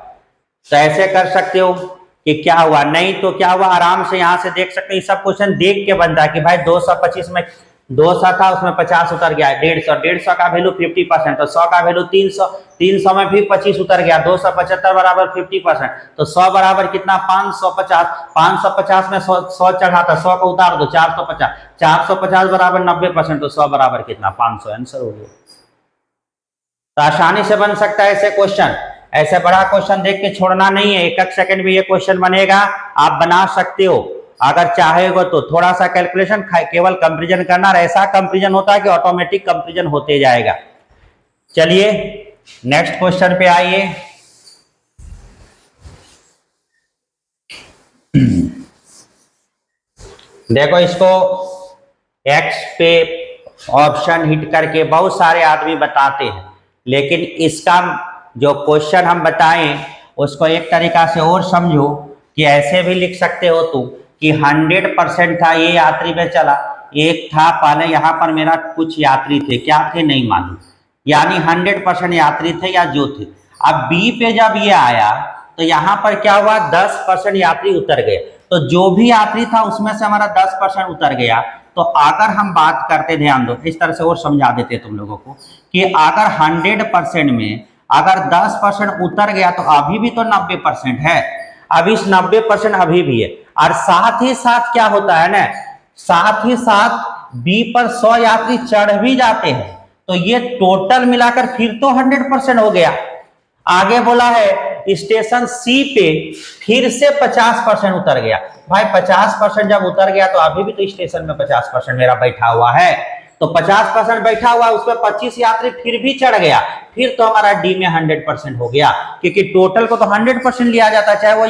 तो ऐसे कर सकते हो कि क्या हुआ, नहीं तो क्या हुआ, आराम से यहां से देख सकते हैं। सब क्वेश्चन देख के बनता है कि भाई 225 में 200 था, उसमें 50 उतर गया, 150, 150 का वैल्यू 50%, तो 100 का वैल्यू 300, 300 में भी 25 उतर गया, 275 बराबर 50%, तो 100 बराबर कितना 550, 550 में 100 चढ़ा था, 100 को उतार दो 450, 450 बराबर 90%, तो 100 बराबर कितना 500, आंसर हो गया। तो आसानी से बन सकता है ऐसे क्वेश्चन, ऐसे बड़ा क्वेश्चन देख के छोड़ना नहीं है, एक सेकंड में ये क्वेश्चन बनेगा, आप बना सकते हो अगर चाहेगा तो। थोड़ा सा कैलकुलेशन केवल कंपैरिजन करना, ऐसा कंपैरिजन होता है कि ऑटोमेटिक कंपैरिजन होते जाएगा। चलिए नेक्स्ट क्वेश्चन पे आइए। देखो इसको एक्स पे ऑप्शन हिट करके बहुत सारे आदमी बताते हैं, लेकिन इसका जो क्वेश्चन हम बताएं उसको एक तरीका से और समझो कि ऐसे भी लिख सकते हो तुम कि 100% था, ये यात्री में चला, एक था पहले यहाँ पर मेरा कुछ यात्री थे, क्या थे नहीं मालूम, यानी 100% यात्री थे या जो थे। अब बी पे जब ये आया तो यहाँ पर क्या हुआ 10% यात्री उतर गए, तो जो भी यात्री था उसमें से हमारा 10% उतर गया। तो अगर हम बात करते, ध्यान दो इस तरह से और समझा देते तुम लोगों को कि अगर 100% में अगर 10% उतर गया तो अभी भी तो 90% है, अब इस 90% अभी भी है, और साथ ही साथ क्या होता है ना, साथ ही साथ बी पर 100 यात्री चढ़ भी जाते हैं, तो ये टोटल मिलाकर फिर तो 100% हो गया। आगे बोला है स्टेशन सी पे फिर से 50% उतर गया, भाई 50% जब उतर गया तो अभी भी तो स्टेशन में 50% मेरा बैठा हुआ है, तो 50% बैठा हुआ, उसमें 25 यात्री फिर भी चढ़ गया, फिर तो हमारा डी में 100% हो गया, क्योंकि टोटल को तो 100% लिया जाता है, चाहे वो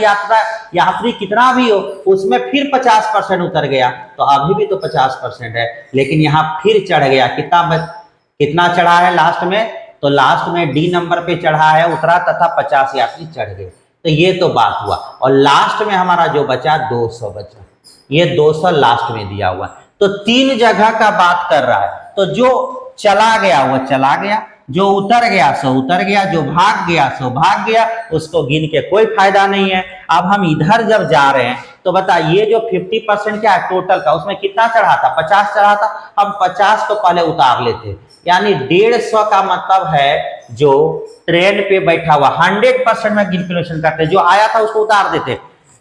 यात्री कितना भी हो, उसमें फिर 50% उतर गया, तो अभी भी तो 50% है, लेकिन यहाँ फिर चढ़ गया, कितना चढ़ा है लास्ट में, तो लास्ट में डी नंबर पे चढ़ा है, उतरा तथा 50 यात्री चढ़ गए, तो ये तो बात हुआ। और लास्ट में हमारा जो बचा 200 बचा, ये 200 लास्ट में दिया हुआ, तो 3 जगह का बात कर रहा है, तो जो चला गया वो चला गया, जो उतर गया सो उतर गया, जो भाग गया सो भाग गया, उसको गिन के कोई फायदा नहीं है। अब हम इधर जब जा रहे हैं तो बता, ये जो 50% क्या है टोटल का, उसमें कितना चढ़ा था 50 चढ़ा था, हम 50 को पहले उतार लेते, यानी 150 का मतलब है जो ट्रेन पे बैठा हुआ 100% में कैलकुलेशन करते, जो आया था उसको उतार देते,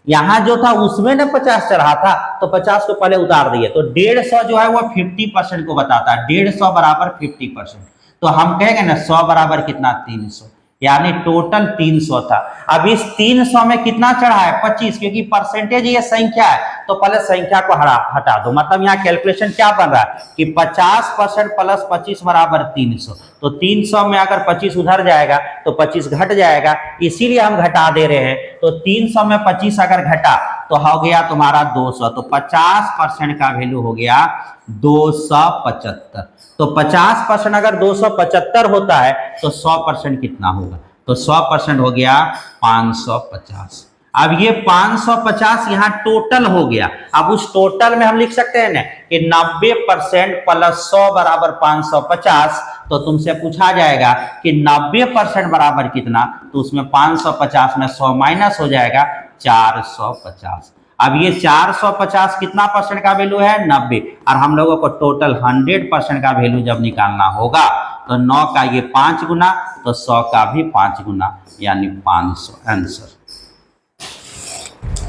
यहां जो था उसमें ना 50 चढ़ा था तो 50 को पहले उतार दिए, तो 150 जो है वो 50% को बताता है, 150 बराबर 50%, तो हम कहेंगे ना 100 बराबर कितना 300, यानी टोटल 300 था। अब इस 300 में कितना चढ़ा है 25, क्योंकि परसेंटेज ये संख्या है, तो पहले संख्या को हटा दो, मतलब यहाँ कैलकुलेशन क्या बन रहा है कि 50% प्लस 25 बराबर 300, तो 300 में अगर 25 उधर जाएगा तो 25 घट जाएगा, इसीलिए हम घटा दे रहे हैं, तो 300 में 25 अगर घटा तो हो गया तुम्हारा 200, तो 50% का वैल्यू हो गया 275, तो 50% अगर 275 होता है तो 100% कितना होगा, तो 100% हो गया 550। अब ये 550 यहाँ टोटल हो गया, अब उस टोटल में हम लिख सकते हैं ना कि 90% प्लस 100 बराबर 550, तो तुमसे पूछा जाएगा कि 90% बराबर कितना, तो उसमें 550 में 100 माइनस हो जाएगा 450। अब ये 450 कितना परसेंट का वैल्यू है 90, और हम लोगों को टोटल 100% का वैल्यू जब निकालना होगा तो 9 का ये 5 गुना, तो 100 का भी 5 गुना, यानी 500 आंसर।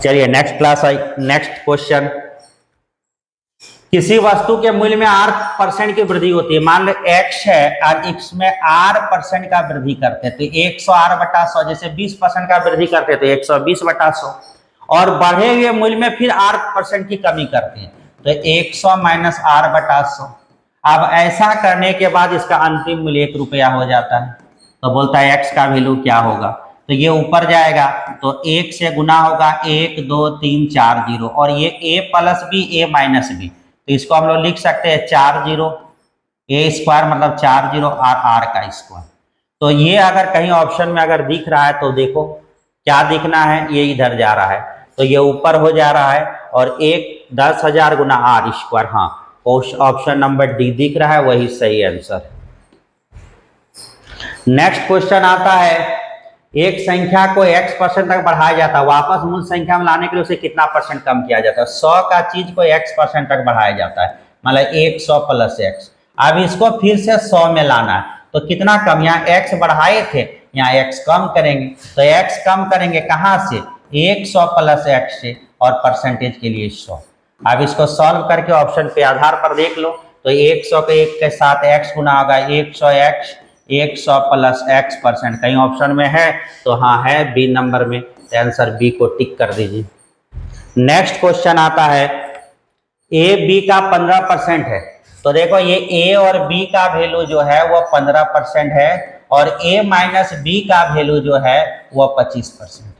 चलिए नेक्स्ट क्लास आई, नेक्स्ट क्वेश्चन, किसी वस्तु के मूल्य में R% की वृद्धि होती है, मान लो x है और x में R% का वृद्धि करते हैं, तो 100 R बटा 100, जैसे 20% का वृद्धि करते हैं तो 120 बटा 100, और बढ़े हुए मूल्य में फिर R% की कमी करते हैं तो 100 माइनस R बटा 100। अब ऐसा करने के बाद इसका अंतिम मूल्य 1 रुपया हो जाता है। तो बोलता है x का वैल्यू क्या होगा, तो ये ऊपर जाएगा तो 1 से गुना होगा 1 2 3 4 0 और ये a plus b a minus b, तो इसको हम लोग लिख सकते हैं 4 0 a स्क्वायर मतलब 4 0 r का स्क्वायर। तो ये अगर कहीं ऑप्शन में अगर दिख रहा है तो देखो क्या दिखना है, ये इधर जा रहा है तो ये ऊपर हो जा रहा है और 10,000 गुना r स्क्वायर, हाँ ऑप्शन नंबर डी दिख रहा है, वही सही आंसर। नेक्स्ट क्वेश्चन आता है, एक संख्या को x% तक बढ़ाया जाता है, वापस मूल संख्या में लाने के लिए उसे कितना % कम किया जाता है। 100 का चीज को x% तक बढ़ाया जाता है, मतलब 100 प्लस x। अब इसको फिर से 100 में लाना है तो कितना कम, यहाँ x बढ़ाए थे यहाँ x कम करेंगे, तो x कम करेंगे कहाँ से, 100 प्लस x से और परसेंटेज के लिए 100। अब इसको सॉल्व करके ऑप्शन पे आधार पर देख लो, तो 100 के 1 के साथ x गुना होगा 100x, 100 प्लस x%, कहीं ऑप्शन में है तो हाँ है बी नंबर में, तो आंसर बी को टिक कर दीजिए। नेक्स्ट क्वेश्चन आता है, ए बी का 15% है, तो देखो ये ए और बी का वैल्यू जो है वो 15% है और ए माइनस बी का वैल्यू जो है वो 25%।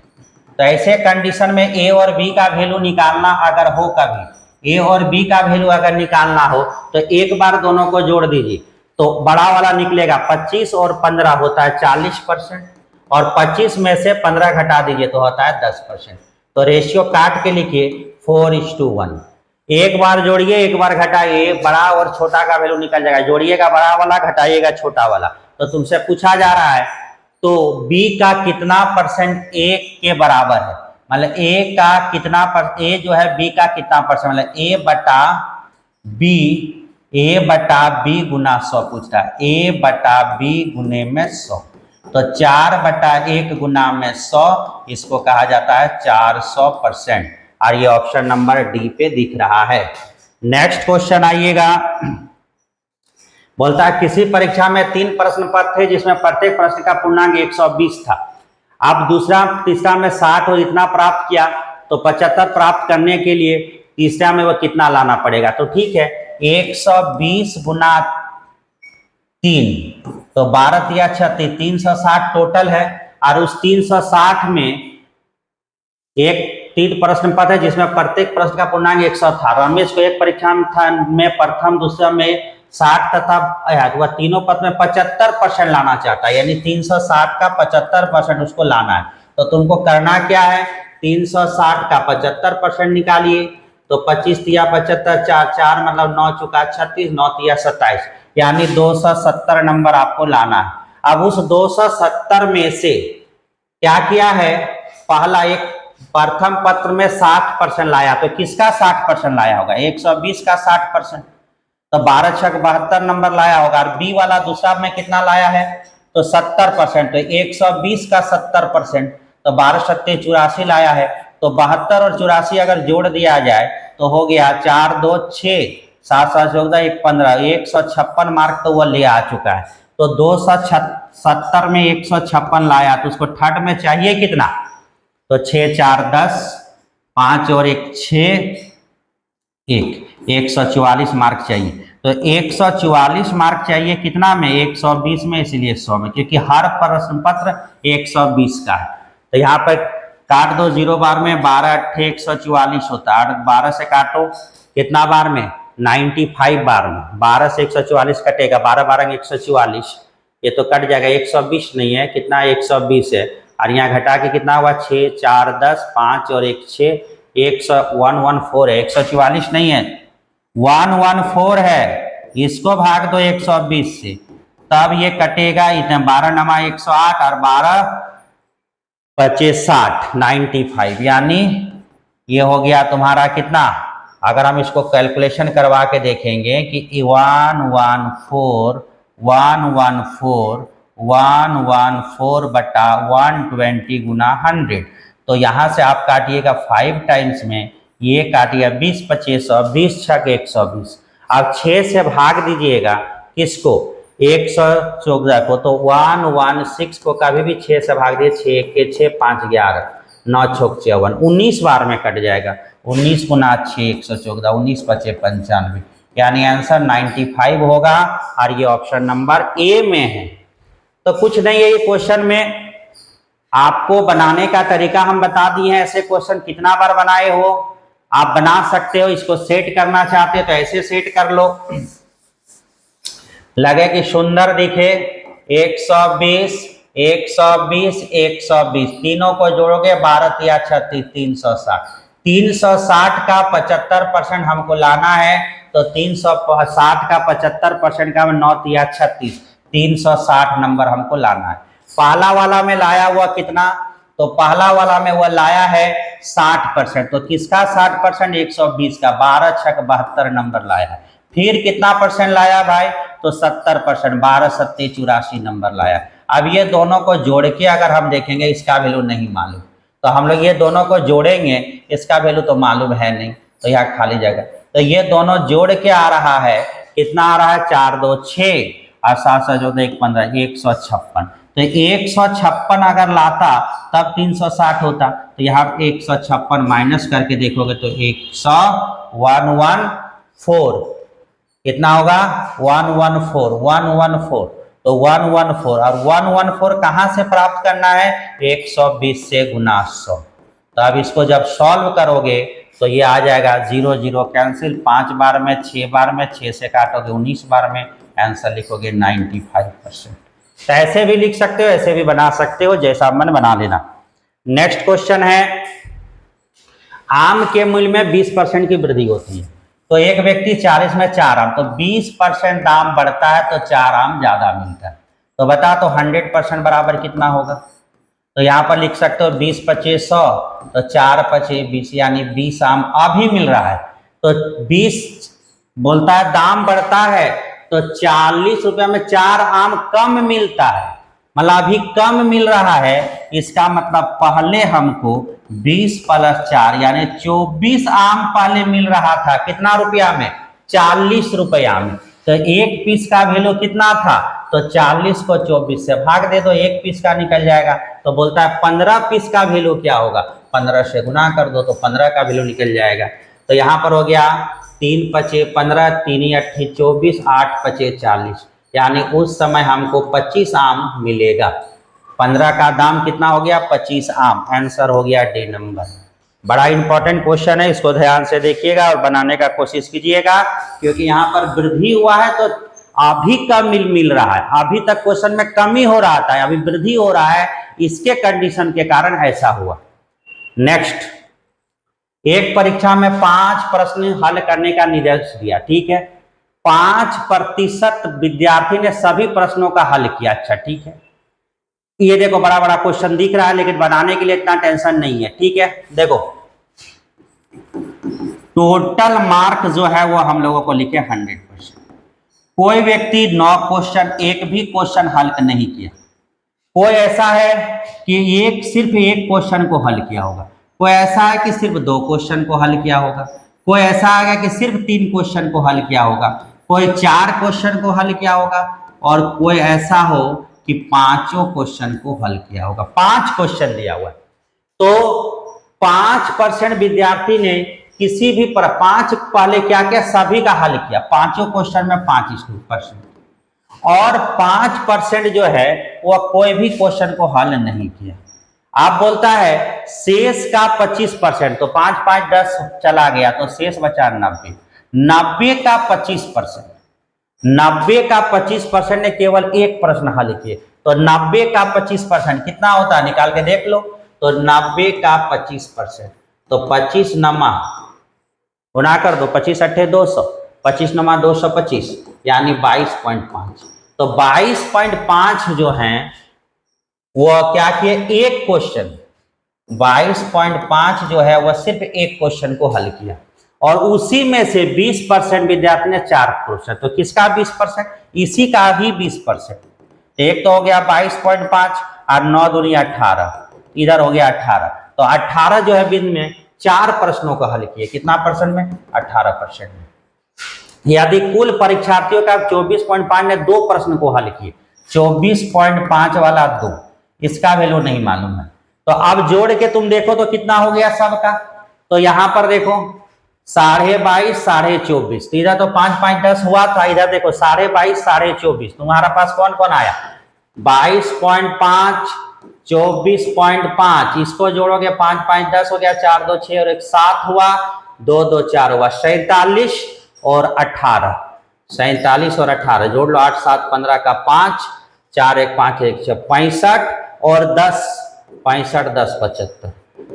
तो ऐसे कंडीशन में ए और बी का वैल्यू निकालना अगर हो, कभी ए और बी का वैल्यू अगर निकालना हो तो एक बार दोनों को जोड़ दीजिए, तो बड़ा वाला निकलेगा 25 और 15 होता है 40% और 25 में से 15 घटा दीजिए तो होता है 10%। तो रेशियो काट के लिखिए 4:1, एक बार जोड़िए एक बार घटाइए, बड़ा और छोटा का वैल्यू निकल जाएगा, जोड़िएगा बड़ा वाला घटाइएगा छोटा वाला। तो तुमसे पूछा जा रहा है तो b का कितना % a के बराबर है, मतलब a का कितना a जो है b का कितना %, मतलब a बटा b गुना 100 पूछता है, a बटा b गुने में 100, तो 4/1 गुना में 100, इसको कहा जाता है 400%, और ये ऑप्शन नंबर डी पे दिख रहा है। नेक्स्ट क्वेश्चन आइएगा, बोलता है किसी परीक्षा में 3 प्रश्न पत्र थे जिसमें प्रत्येक प्रश्न का पूर्णांक 120 था। अब दूसरा तीसरा में 60 और इतना प्राप्त किया तो 75 प्राप्त करने के लिए तीसरा में वो कितना लाना पड़ेगा। तो ठीक है 120 गुना 3 तो 12 या 36 360 टोटल है, और उस 360 में एक 3 प्रश्न पत्र है जिसमें प्रत्येक प्रश्न का पूर्णांक 100 था। रमेश को एक परीक्षा में प्रथम दूसरा में 60 तथा वह तीनों पत्र में 75% लाना चाहता है, यानी 360 का 75% उसको लाना है। तो तुमको करना क्या है, 360 का 75% निकालिए, तो 25 तिया 75 4 4 मतलब 9 चुका 36 9 तिया 27, यानी 270 नंबर आपको लाना है। अब उस 270 में से क्या किया है, पहला एक प्रथम पत्र में 60% लाया, तो किसका 60% लाया होगा, 120 का 60%, तो 12 छक 72 नंबर लाया होगा। और बी वाला दूसरा में कितना लाया है, तो 70%, तो 120 का 70%, तो 12 सत्ते 84 लाया है, तो 72 और 84 अगर जोड़ दिया जाए तो हो गया 4 2 6 7 7 14 15, 156 मार्क तो वो ले आ चुका है। तो 270 में 156 लाया, तो उसको थर्ड में चाहिए कितना, तो 6 4 10 5 और 1 6 144 मार्क चाहिए। तो 144 मार्क चाहिए कितना में, 120 में, इसलिए 100 में, क्योंकि हर प्रश्न पत्र 120 का है। तो यहाँ पर काट दो 0 बार में, 12 8 144 होता है, 12 से काटो कितना बार में, 95 बार में, 12 से 144 कटेगा, 12 12 144, ये तो कट जाएगा, 120 नहीं है, कितना 120 है, और यहाँ घटा के कितना हुआ 6 4 10 5 और 1 6 114 है, 144 नहीं है 114 है, इसको भाग दो 120 से, तब ये कटेगा इतना 12 नमा 108 और 12 25 60 95, यानी ये हो गया तुम्हारा कितना, अगर हम इसको कैलकुलेशन करवा के देखेंगे कि 114 बटा 120 गुना 100, तो यहाँ से आप काटिएगा 5 टाइम्स में, ये काटिएगा 20 25 और 20 छक 120, अब 6 से भाग दीजिएगा किसको, 114 को, तो 116 को कभी भी 6 से भाग दिए, 6 के 6 5 11 9 छक 54, 19 बार में कट जाएगा, 19 गुना 6 114, 19 25 95, यानी आंसर 95 होगा और ये ऑप्शन नंबर ए में है। तो कुछ नहीं है, ये क्वेश्चन में आपको बनाने का तरीका हम बता दिए हैं। ऐसे क्वेश्चन कितना बार बनाए हो आप बना सकते हो। इसको सेट करना चाहते हो तो ऐसे सेट कर लो, लगे कि सुंदर दिखे। 120 120 120 तीनों को जोड़ोगे 12 या 36 360। 360 का 75% हमको लाना है, तो 360 का 75% का 9 या 36, 360 नंबर हमको लाना है। पहला वाला में लाया हुआ कितना, तो पहला वाला में वो लाया है 60%। तो किसका 60%, 120 का, 12 छक 72 नंबर लाया है। फिर कितना परसेंट लाया भाई, तो 70%, 12 सत्ते 84 नंबर लाया। अब ये दोनों को जोड़ के अगर हम देखेंगे, इसका वैल्यू नहीं मालूम, तो हम लोग ये दोनों को जोड़ेंगे, इसका वैल्यू तो मालूम है नहीं, तो यहाँ खाली जगह। तो ये दोनों जोड़ के आ रहा है, कितना आ रहा है, 4 2 6 और 7 7 14 1 15, 156। तो 156 अगर लाता तब 360 होता, तो यहाँ 156 माइनस करके देखोगे तो 114 कितना होगा, 114 तो 114 और 114 कहाँ से प्राप्त करना है, 120 से गुना 100। तो अब इसको जब सॉल्व करोगे तो ये आ जाएगा 0 0 कैंसिल, 5 बार में 6 बार में, 6 से काटोगे 19 बार में, आंसर लिखोगे 95%। तो ऐसे भी लिख सकते हो, ऐसे भी बना सकते हो, जैसा मन बना लेना। नेक्स्ट क्वेश्चन है, आम के मूल्य में 20% की वृद्धि होती है। तो एक व्यक्ति 40 में 4 आम, तो 20% दाम बढ़ता है तो 4 आम ज्यादा मिलता है। तो बता, तो 100% बराबर कितना होगा, तो यहाँ पर लिख सकते हो 20 25 100, तो 4 25 20, यानी 20 आम अभी मिल रहा है। तो 20 बोलता है दाम बढ़ता है, तो 40 रुपये में 4 आम कम मिलता है, मतलब अभी कम मिल रहा है। इसका मतलब पहले हमको 20 + 4 यानी 24 आम पहले मिल रहा था, कितना रुपया में, 40 रुपया में। तो एक पीस का वैल्यू कितना था, तो 40 को 24 से भाग दे दो, एक पीस का निकल जाएगा। तो बोलता है 15 पीस का वैल्यू क्या होगा, 15 से गुना कर दो तो 15 का वैल्यू निकल जाएगा। तो यहाँ पर हो गया 3 5 15, 3 8 24, 8 5 40, यानी उस समय हमको 25 आम मिलेगा। 15 का दाम कितना हो गया, 25 आम। आंसर हो गया डी नंबर। बड़ा इंपॉर्टेंट क्वेश्चन है, इसको ध्यान से देखिएगा और बनाने का कोशिश कीजिएगा, क्योंकि यहाँ पर वृद्धि हुआ है तो अभी कम मिल रहा है। अभी तक क्वेश्चन में कमी हो रहा था, अभी वृद्धि हो रहा है, इसके कंडीशन के कारण ऐसा हुआ। नेक्स्ट, एक परीक्षा में 5 प्रश्न हल करने का निर्देश दिया, ठीक है। 5% विद्यार्थी ने सभी प्रश्नों का हल किया, अच्छा ठीक है। ये देखो बड़ा बड़ा क्वेश्चन दिख रहा है, लेकिन बनाने के लिए इतना टेंशन नहीं है, ठीक है। देखो टोटल मार्क जो है वो हम लोगों को लिखे 100%। कोई व्यक्ति 9 क्वेश्चन, एक भी क्वेश्चन हल नहीं किया। कोई ऐसा है कि सिर्फ एक क्वेश्चन को हल किया होगा, कोई ऐसा है कि सिर्फ 2 क्वेश्चन को हल किया होगा, कोई ऐसा आ गया कि सिर्फ 3 क्वेश्चन को हल किया होगा, कोई 4 क्वेश्चन को हल किया होगा, और कोई ऐसा हो कि 5 क्वेश्चन को हल किया होगा। 5 क्वेश्चन दिया हुआ है, तो 5% विद्यार्थी ने किसी भी 5 पहले क्या किया, सभी का हल किया, 5 क्वेश्चन में 5%, और 5% जो है वो कोई भी क्वेश्चन को हल नहीं किया। आप बोलता है शेष का 25%, तो 5 5 10 चला गया, तो शेष बचा 90। 90 का 25%, 90 का 25% ने केवल एक प्रश्न हल किए, तो 90 का 25% कितना होता है, निकाल के देख लो। तो 90 का 25%, तो 25 नमा गुना कर दो, 25 8 200, 25 नमा 225, यानी 22.5। तो 22.5 जो हैं वो क्या किए, एक क्वेश्चन, 22.5 जो है वह सिर्फ एक क्वेश्चन को हल किया, और उसी में से 20% विद्यार्थी ने 4 क्वेश्चन। तो किसका 20%, इसी का ही 20%। एक तो हो गया 22.5 और 9 दूनी 18, इधर हो गया 18। तो 18 जो है बिंदु में 4 प्रश्नों को हल किए, कितना परसेंट में, 18% में। यदि कुल परीक्षार्थियों का 24.5 ने 2 प्रश्न को हल किए, 24.5 वाला 2, इसका वैल्यू नहीं मालूम है। तो अब जोड़ के तुम देखो तो कितना हो गया सबका। तो यहां पर देखो 22.5 24.5, तो इधर तो 5 5 10 हुआ था, इधर देखो 22.5 24.5, तुम्हारा पास कौन कौन आया 22.5 24.5, इसको जोड़ोगे 5 5 10 हो गया, 4 2 6 और 1 7 हुआ, 2 2 4 हुआ, 47 और 18, 47 और 18 जोड़ लो, 8 7 15 का 5, 4 1 5 1 6 65 और 10 65 10 75,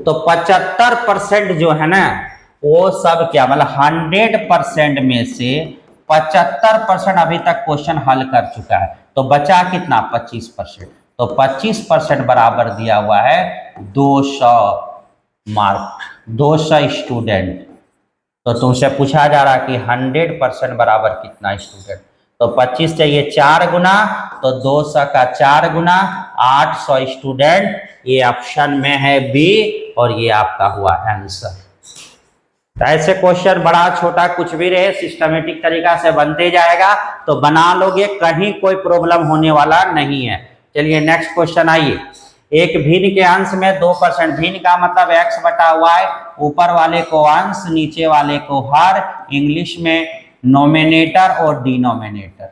तो 75% जो है ना वो सब क्या मतलब 100% में से 75% अभी तक क्वेश्चन हल कर चुका है, तो बचा कितना 25%, तो 25% बराबर दिया हुआ है 200 मार्क, 200 स्टूडेंट। तो तुमसे पूछा जा रहा है कि 100% बराबर कितना स्टूडेंट, तो 25 चाहिए 4 गुना, तो 200 का 4 गुना 800 स्टूडेंट, ये ऑप्शन में है बी और ये आपका हुआ आंसर। तो ऐसे क्वेश्चन बड़ा छोटा कुछ भी रहे सिस्टमेटिक तरीका से बनते जाएगा, तो बना लोगे, कहीं कोई प्रॉब्लम होने वाला नहीं है। चलिए नेक्स्ट क्वेश्चन आइए। एक भिन्न के अंश में 2%, भिन्न का मतलब x बटा y, ऊपर वाले को अंश नीचे वाले को हर, इंग्लिश में नोमिनेटर और डिनोमिनेटर।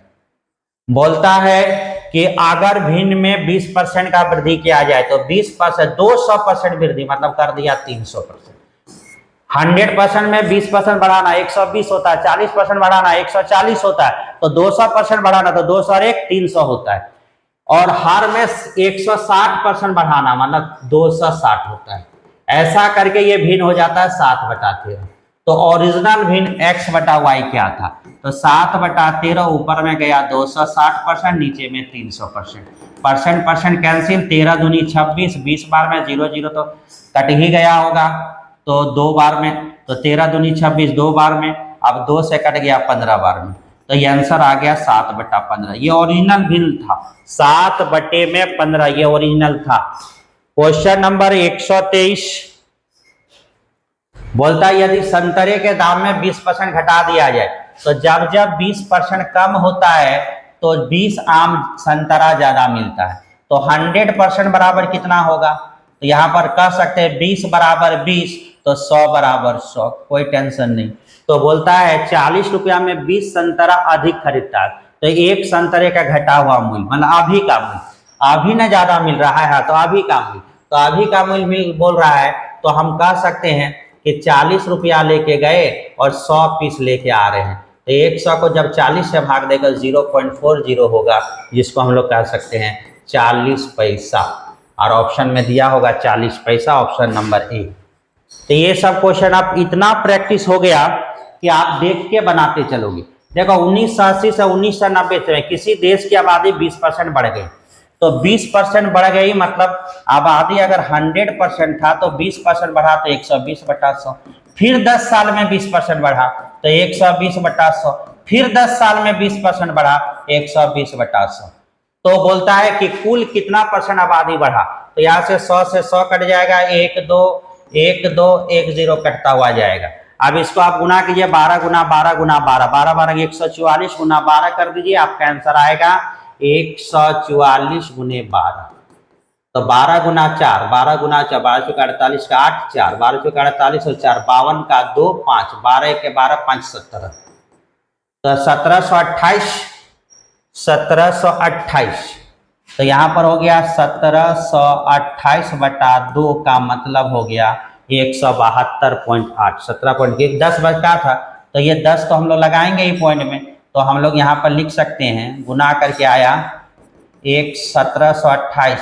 बोलता है कि अगर भिन्न में 20% का वृद्धि किया जाए तो 20% 200% वृद्धि मतलब कर दिया 300%। 100% में 20% बढ़ाना 120 होता है, 40% बढ़ाना 140 होता है, तो 200% बढ़ाना तो 200 और 1 300 होता है, और हर में 160% बढ़ाना मतलब 260 होता है। ऐसा करके ये भिन्न हो जाता है 7/13। तो ओरिजिनल भिन्न x बटा y क्या था, तो 7/13 ऊपर में गया 260%, नीचे में 300%, परसेंट कैंसिल, 13 दूनी 26, 20 बार में 0 0 तो कट ही गया होगा, तो 2 बार में, तो 13 दूनी 26 2 बार में, अब 2 से कट गया 15 बार में, तो ये आंसर आ गया 7/15। ये ओरिजिनल भिन्न था, 7/15 ये ओरिजिनल था। क्वेश्चन नंबर 123 बोलता है यदि संतरे के दाम में 20% घटा दिया जाए, तो जब जब 20% कम होता है तो 20 आम संतरा ज्यादा मिलता है, तो 100% बराबर कितना होगा, तो यहां पर कह सकते हैं 20 बराबर 20, तो 100 बराबर 100, कोई टेंशन नहीं। तो बोलता है 40 रुपया में 20 संतरा अधिक खरीदता है, तो एक संतरे का घटा हुआ मूल्य मतलब अभी का मूल्य, अभी ना ज्यादा मिल रहा है, तो अभी का मूल्य, तो अभी का मूल्य बोल रहा है, तो हम कह सकते हैं कि 40 रुपया लेके गए और 100 पीस लेके आ रहे हैं, तो 100 को जब 40 से भाग देकर 0.40 होगा, जिसको हम लोग कह सकते हैं 40 पैसा, और ऑप्शन में दिया होगा 40 पैसा, ऑप्शन नंबर ए। तो ये सब क्वेश्चन आप इतना प्रैक्टिस हो गया कि आप देख के बनाते चलोगे। देखो 1980 से 1990 में किसी देश की आबादी 20% बढ़ गई, तो 20% बढ़ गई मतलब आबादी अगर 100% था तो 20% बढ़ा तो 120/100, फिर 10 साल में 20% बढ़ा तो 120/100, फिर 10 साल में 20% बढ़ा 120/100। तो बोलता है कि कुल कितना परसेंट आबादी बढ़ा, तो यहाँ से 100 से 100 कट जाएगा, 1 2 1 2 1 0 कटता हुआ जाएगा। अब इसको आप गुना कीजिए, 12 गुना 12 गुना 12, 12 12 144 गुना 12 कर दीजिए, आपका आंसर आएगा 144 गुने 12, तो 12 गुना 4, 12 गुना 4, 12 चौका 48 का 8 4, 12 चौका 48 और 4 52 का 2 5, 12 के 12 5 17, तो 1728, तो यहाँ पर हो गया 1728/2 का मतलब हो गया 172.8, 17.1, 10 बचता था, तो ये 10 तो हम लोग लगाएंगे ही पॉइंट में, तो हम लोग यहाँ पर लिख सकते हैं, गुना करके आया 1728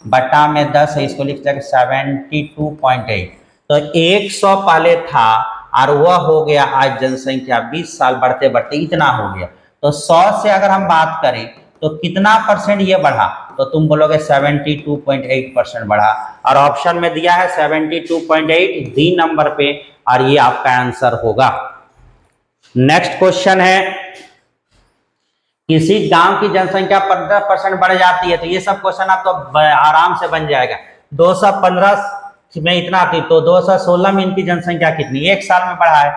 बटा में 10 है, इसको लिख सकते 72.8, तो 100 पहले था और वह हो गया आज जनसंख्या 20 साल बढ़ते बढ़ते इतना हो गया, तो 100 से अगर हम बात करें तो कितना परसेंट ये बढ़ा, तो तुम बोलोगे 72.8% बढ़ा, और ऑप्शन में दिया है 72.8 डी नंबर पे, और ये आपका आंसर होगा। नेक्स्ट क्वेश्चन है, किसी गांव की जनसंख्या 15% बढ़ जाती है, तो ये सब क्वेश्चन आप तो आराम से बन जाएगा। 215 में इतना थी, तो 216 में इनकी जनसंख्या कितनी, एक साल में बढ़ा है,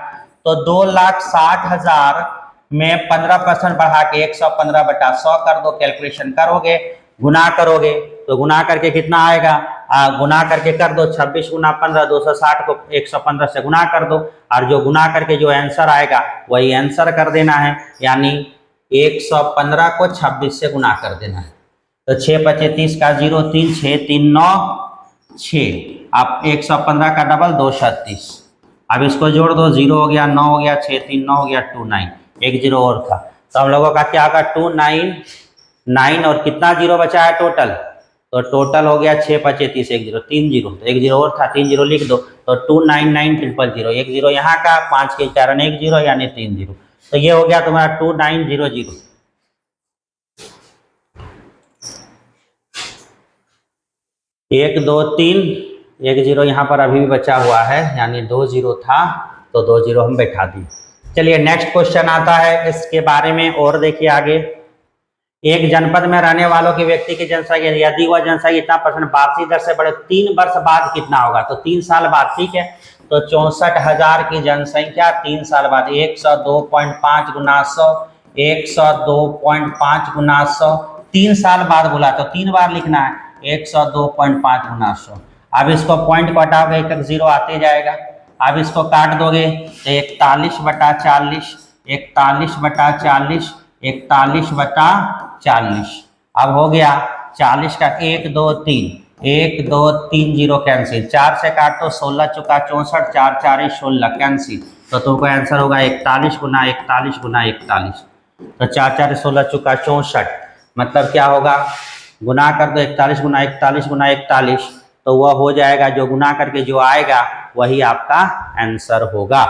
तो 2,60,000 में 15% बढ़ा के 115/100 कर दो, कैलकुलेशन करोगे, गुना करोगे, तो गुना करके कितना आएगा, गुना करके कर दो, 26 गुना 15, 260 को 115 से गुना कर दो, और जो गुना करके जो आंसर आएगा वही आंसर कर देना है, यानी 115 को 26 से गुना कर देना है। तो 6 25 30 का 0 3 6 3 9 6, अब 115 का डबल 236, अब इसको जोड़ दो, 0 हो गया, 9 हो गया, 6 3 9 हो गया, 29, एक 0 और था, तो हम लोगों का क्या होगा 299, और कितना 0 बचा है टोटल, तो टोटल हो गया 6 25 30 1 0 3 0, तो एक 0 और था, 3 0 लिख दो, तो 299,000, एक 0 यहाँ का, 5 के कारण 1 0 यानी 3 0, तो ये हो गया तुम्हारा 2900। 1 2 3, एक 0 यहाँ पर अभी भी बचा हुआ है, यानी 2 0 था, तो 2 0 हम बैठा दिए। चलिए नेक्स्ट क्वेश्चन आता है इसके बारे में, और देखिए आगे, एक जनपद में रहने वालों की व्यक्ति की जनसंख्या, यदि वह जनसंख्या इतना परसेंट वार्षिक दर से बढ़े 3 वर्ष बाद कितना होगा, तो 3 साल बाद, ठीक है, तो 64,000 की जनसंख्या 3 साल बाद 102.5 गुना 100, 102.5 गुना 100, 3 साल बाद बोला तो 3 बार लिखना है, 102.5 गुना 100। अब इसको पॉइंट को हटाओगे, एक 0 आते जाएगा, अब इसको काट दोगे तो 41/40, 41/40, 41/40, अब हो गया 40 का 1 2 3, 1 2 3 0 कैंसिल, 4 से काटो 16 चुका 64, 4 4 16 कैंसिल, तो तुमको आंसर होगा 41 गुना 41 गुना 41, तो 4 4 16 चुका 64, मतलब क्या होगा, गुना कर दो 41 गुना 41 गुना 41, तो वह हो जाएगा, जो गुना करके जो आएगा वही आपका आंसर होगा।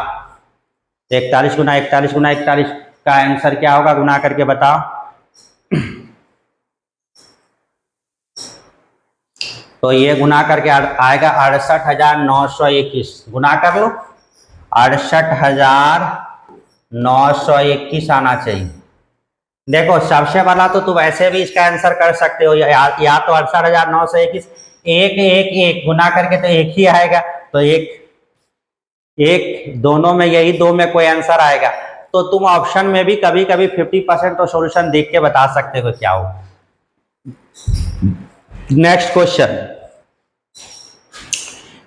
41 गुना 41 गुना 41 का आंसर क्या होगा, गुना करके बताओ। तो ये गुना करके आएगा 68,921, गुना कर लो, 68,921 आना चाहिए। देखो सबसे पहला तो तुम ऐसे भी इसका आंसर कर सकते हो, या तो 68,921 एक एक एक गुना करके तो एक ही आएगा, तो एक एक दोनों में, यही दो में कोई आंसर आएगा, तो तुम ऑप्शन में भी कभी कभी 50% तो सॉल्यूशन देख के बता सकते हो क्या हो। नेक्स्ट क्वेश्चन,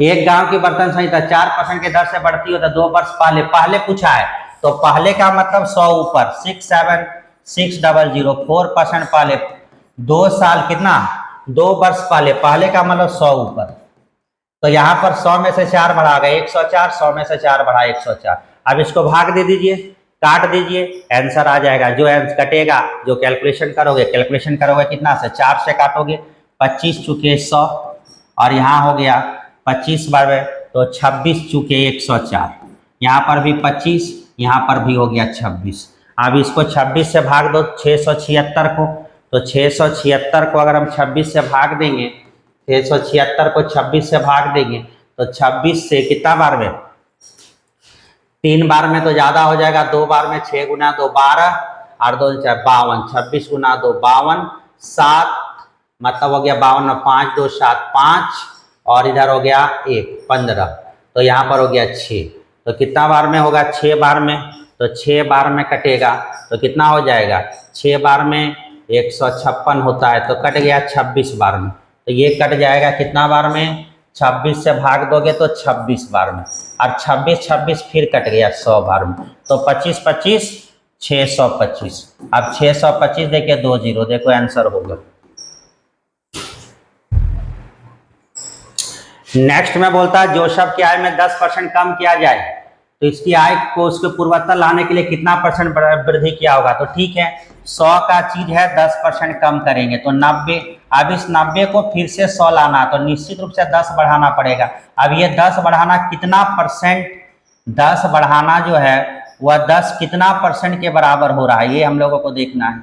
एक गांव की बर्तन संहिता 4% के दर से बढ़ती हो तो 2 वर्ष पहले पूछा है, तो पहले का मतलब 100 ऊपर, 67600, 4% पहले, 2 साल कितना, 2 वर्ष पहले का मतलब 100 ऊपर, तो यहाँ पर 100 में से 4 बढ़ा गए 104, 100 में से 4 बढ़ा 104, अब इसको भाग दे दीजिए, काट दीजिए, आंसर आ जाएगा, जो कटेगा, जो कैलकुलेशन करोगे कितना से, 4 से काटोगे 25 चुके 100, और यहाँ हो गया 25 बार तो 26 चुके 104, यहाँ पर भी 25, यहाँ पर भी हो गया 26, अब इसको 26 से भाग दो 676 को, तो 676 को अगर हम 26 से भाग देंगे, 676 को 26 से भाग देंगे, तो 26 से कितना बार में, 3 बार में तो ज़्यादा हो जाएगा, 2 बार में 6 गुना 2 12, और 2 4 52, 26 गुना 2 52, 7 मतलब हो गया 52 में 5 2 7 5, और इधर हो गया 1 15, तो यहाँ पर हो गया 6, तो कितना बार में होगा, 6 बार में, तो 6 बार में कटेगा तो कितना हो जाएगा, 6 बार में 156 होता है, तो कट गया 26 बार में, तो ये कट जाएगा कितना बार में, 26 से भाग दोगे तो 26 बार में, और 26 26 फिर कट गया 100 बार में, तो 25 25 625, अब 625 देखिए 2 0, देखो आंसर होगा। नेक्स्ट में बोलता है जोसेफ की आय में 10% कम किया जाए तो इसकी आय को उसके पूर्वता लाने के लिए कितना % वृद्धि किया होगा, तो ठीक है 100 का चीज है 10% कम करेंगे तो 90, अब इस 90 को फिर से 100 लाना तो निश्चित रूप से 10 बढ़ाना पड़ेगा। अब ये 10 बढ़ाना कितना %, 10 बढ़ाना जो है वह 10 कितना % के बराबर हो रहा है, ये हम लोगों को देखना है।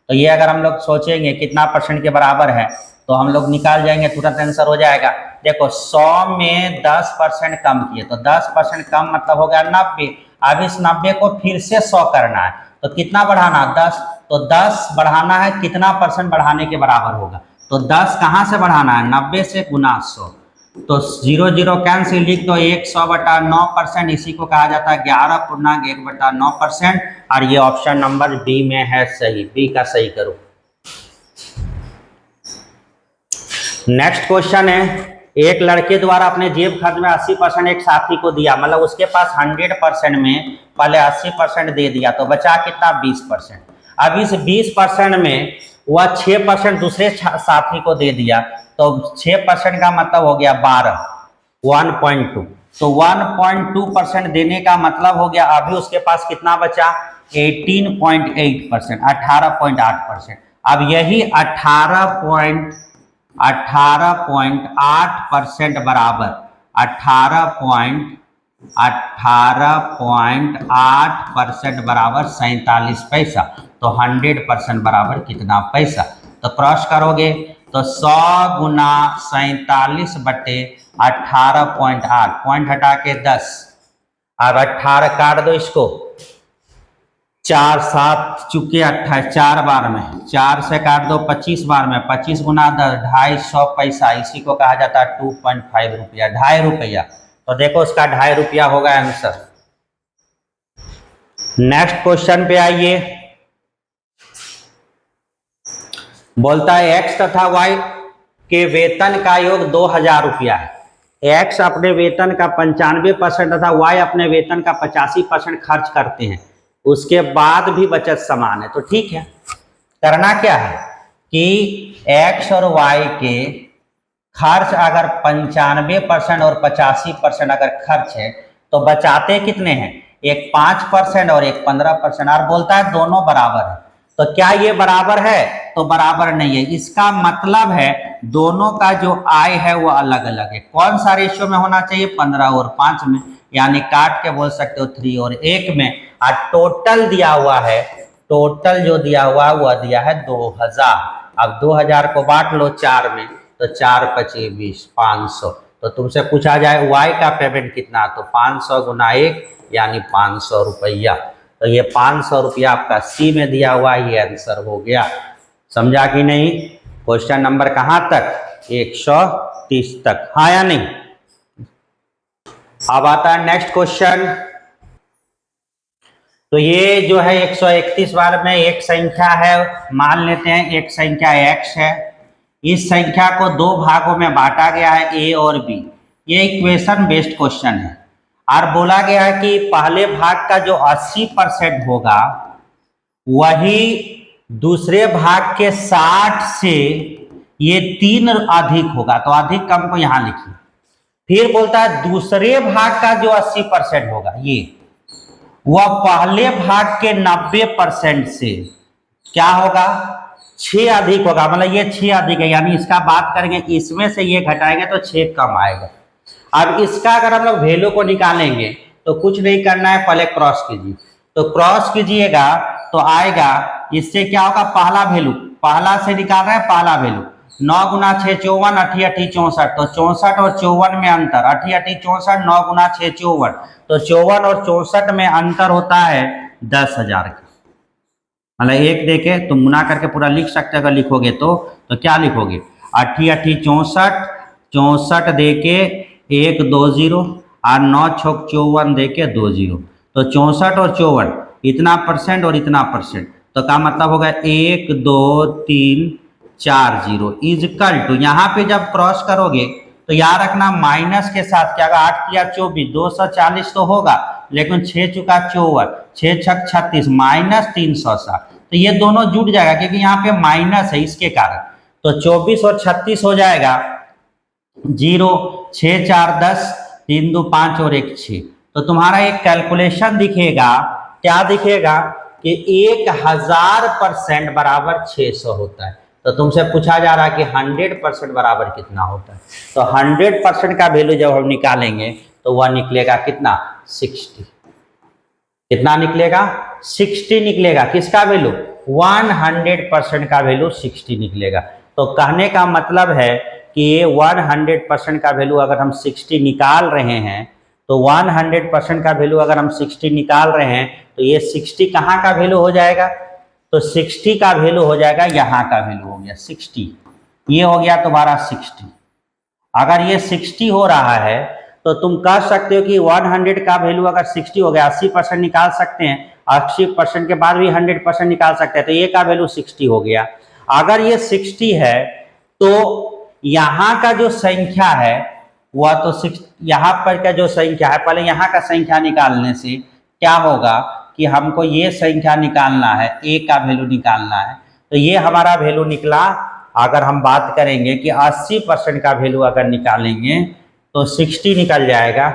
तो ये अगर हम लोग सोचेंगे कितना % के बराबर है तो हम लोग निकाल जाएंगे, तुरंत आंसर हो जाएगा। देखो 100 में 10% कम किए तो 10% कम मतलब हो गया 90। अब इस 90 को फिर से 100 करना है तो कितना बढ़ाना, 10, तो 10 बढ़ाना है कितना % बढ़ाने के बराबर होगा, तो 10 कहाँ से बढ़ाना है, 90 से गुना 100, तो 0 0 कैंसिल, लिख दो 100/9%, इसी को कहा जाता है 11.1/9%, और ये ऑप्शन नंबर बी में है सही, बी का सही करो। नेक्स्ट क्वेश्चन है एक लड़के द्वारा अपने जेब खर्च में 80% एक साथी को दिया, मतलब उसके पास 100% में पहले 80% दे दिया, तो बचा कितना 20%। अब इस 20% में वह 6% दूसरे साथी को दे दिया, तो 6% का मतलब हो गया 12, 1.2। तो 1.2% देने का मतलब हो गया अभी उसके पास कितना बचा 18.8%, 18.8%। अब यही 18.8% बराबर 18.8% बराबर 47 पैसा। तो 100% बराबर कितना पैसा, तो क्रॉस करोगे तो 100 गुना 47/18.8, पॉइंट हटा के 10। अब 18 काट दो इसको, 4 7 चुके 28, 4 बार में, 4 से काट दो 25 बार में, 25 गुना 10, 250 पैसा, इसी को कहा जाता है 2.5 रुपया, 2.5 रुपया। तो देखो उसका 2.5 रुपया होगा आंसर। नेक्स्ट क्वेश्चन पे आइए। बोलता है एक्स तथा वाई के वेतन का योग 2000 रुपया है। एक्स अपने वेतन का 95% तथा वाई अपने वेतन का 85% खर्च करते हैं, उसके बाद भी बचत समान है। तो ठीक है, करना क्या है कि एक्स और वाई के खर्च अगर 95% और 85% अगर खर्च है तो बचाते कितने हैं, एक 5% और एक 15%। और बोलता है दोनों बराबर है, तो क्या ये बराबर है, तो बराबर नहीं है। इसका मतलब है दोनों का जो आय है वो अलग अलग है। कौन सा रेशियो में होना चाहिए, 15 और 5 में, यानी काट के बोल सकते हो 3 और 1 में। और टोटल दिया हुआ है, टोटल जो दिया हुआ है वह दिया है 2000। अब 2000 को बांट लो 4 में, तो 4 पचे 20, 500। तो तुमसे पूछा जाए वाई का पेमेंट कितना, तो 500 गुना 1 यानी 500 रुपया। तो ये 500 रुपया आपका सी में दिया हुआ, ये आंसर हो गया। समझा कि नहीं। क्वेश्चन नंबर कहाँ तक, 130 तक, हाँ या नहीं। अब आता है नेक्स्ट क्वेश्चन। तो ये जो है 131 बार में एक संख्या है, मान लेते हैं एक संख्या x है। इस संख्या को 2 भागों में बांटा गया है, a और b। ये इक्वेशन बेस्ड क्वेश्चन है और बोला गया है कि पहले भाग का जो 80% होगा वही दूसरे भाग के 60 से ये 3 अधिक होगा, तो अधिक कम को यहां लिखिए। फिर बोलता है दूसरे भाग का जो 80% होगा ये वह पहले भाग के 90% से क्या होगा, 6 अधिक होगा। मतलब ये 6 अधिक है, यानी इसका बात करेंगे इसमें से ये घटाएंगे तो 6 कम आएगा। अब इसका अगर हम लोग वैल्यू को निकालेंगे तो कुछ नहीं करना है, पहले क्रॉस कीजिए। तो क्रॉस कीजिएगा तो आएगा, इससे क्या होगा, पहला वैल्यू, पहला से निकाल रहे हैं पहला वैल्यू, 9 गुना 6 54, 8 8 64। तो 64 और 54 में अंतर, 8 8 64, 9 गुना 6 54। तो 54 और 64 में अंतर होता है 10,000 का। मतलब एक देखे तो मुना करके पूरा लिख सकते, अगर लिखोगे तो क्या लिखोगे, 8 8 64, 64 दे के 1 2 0 और 9 6 54 दे के 2 0। तो 64 और 54 इतना परसेंट और इतना परसेंट, तो का मतलब होगा 1 2 3 4 0 इजकल टू, यहाँ पे जब क्रॉस करोगे तो याद रखना माइनस के साथ क्या होगा, 8 या 24 240 तो होगा, लेकिन 6 चुका 54, 6 छक 36 माइनस 360। तो ये दोनों जुट जाएगा क्योंकि यहाँ पे माइनस है इसके कारण। तो 24 और 36 हो जाएगा 0, 6 4 10, 3 2 5 और 1 6। तो तुम्हारा एक कैलकुलेशन दिखेगा, क्या दिखेगा कि 1000% बराबर 600 होता है। तो तुमसे पूछा जा रहा है कि 100% बराबर कितना होता है। तो 100% का वैल्यू जब हम निकालेंगे तो वह निकलेगा कितना, 60। कितना निकलेगा, 60 निकलेगा। किसका वैल्यू, 100% का वैल्यू 60 निकलेगा। तो कहने का मतलब है कि ये 100% का वैल्यू अगर हम 60 निकाल रहे हैं, तो 100% का वैल्यू अगर हम 60 निकाल रहे हैं तो ये 60 कहाँ का वैल्यू हो जाएगा, तो 60 का वैल्यू हो जाएगा यहाँ का वैल्यू हो गया 60। ये हो गया तुम्हारा 60। अगर ये 60 हो रहा है तो तुम कह सकते हो कि 100 का वैल्यू अगर 60 हो गया, 80% निकाल सकते हैं, 80% के बाद भी 100% निकाल सकते हैं, तो ये का वैल्यू 60 हो गया। अगर ये 60 है तो यहाँ का जो संख्या है वह तो यहाँ पर का जो संख्या है, पहले यहाँ का संख्या निकालने से क्या होगा कि हमको ये संख्या निकालना है, ए का वैल्यू निकालना है। तो ये हमारा वैल्यू निकला। अगर हम बात करेंगे कि 80% का वैल्यू अगर निकालेंगे तो 60 निकल जाएगा।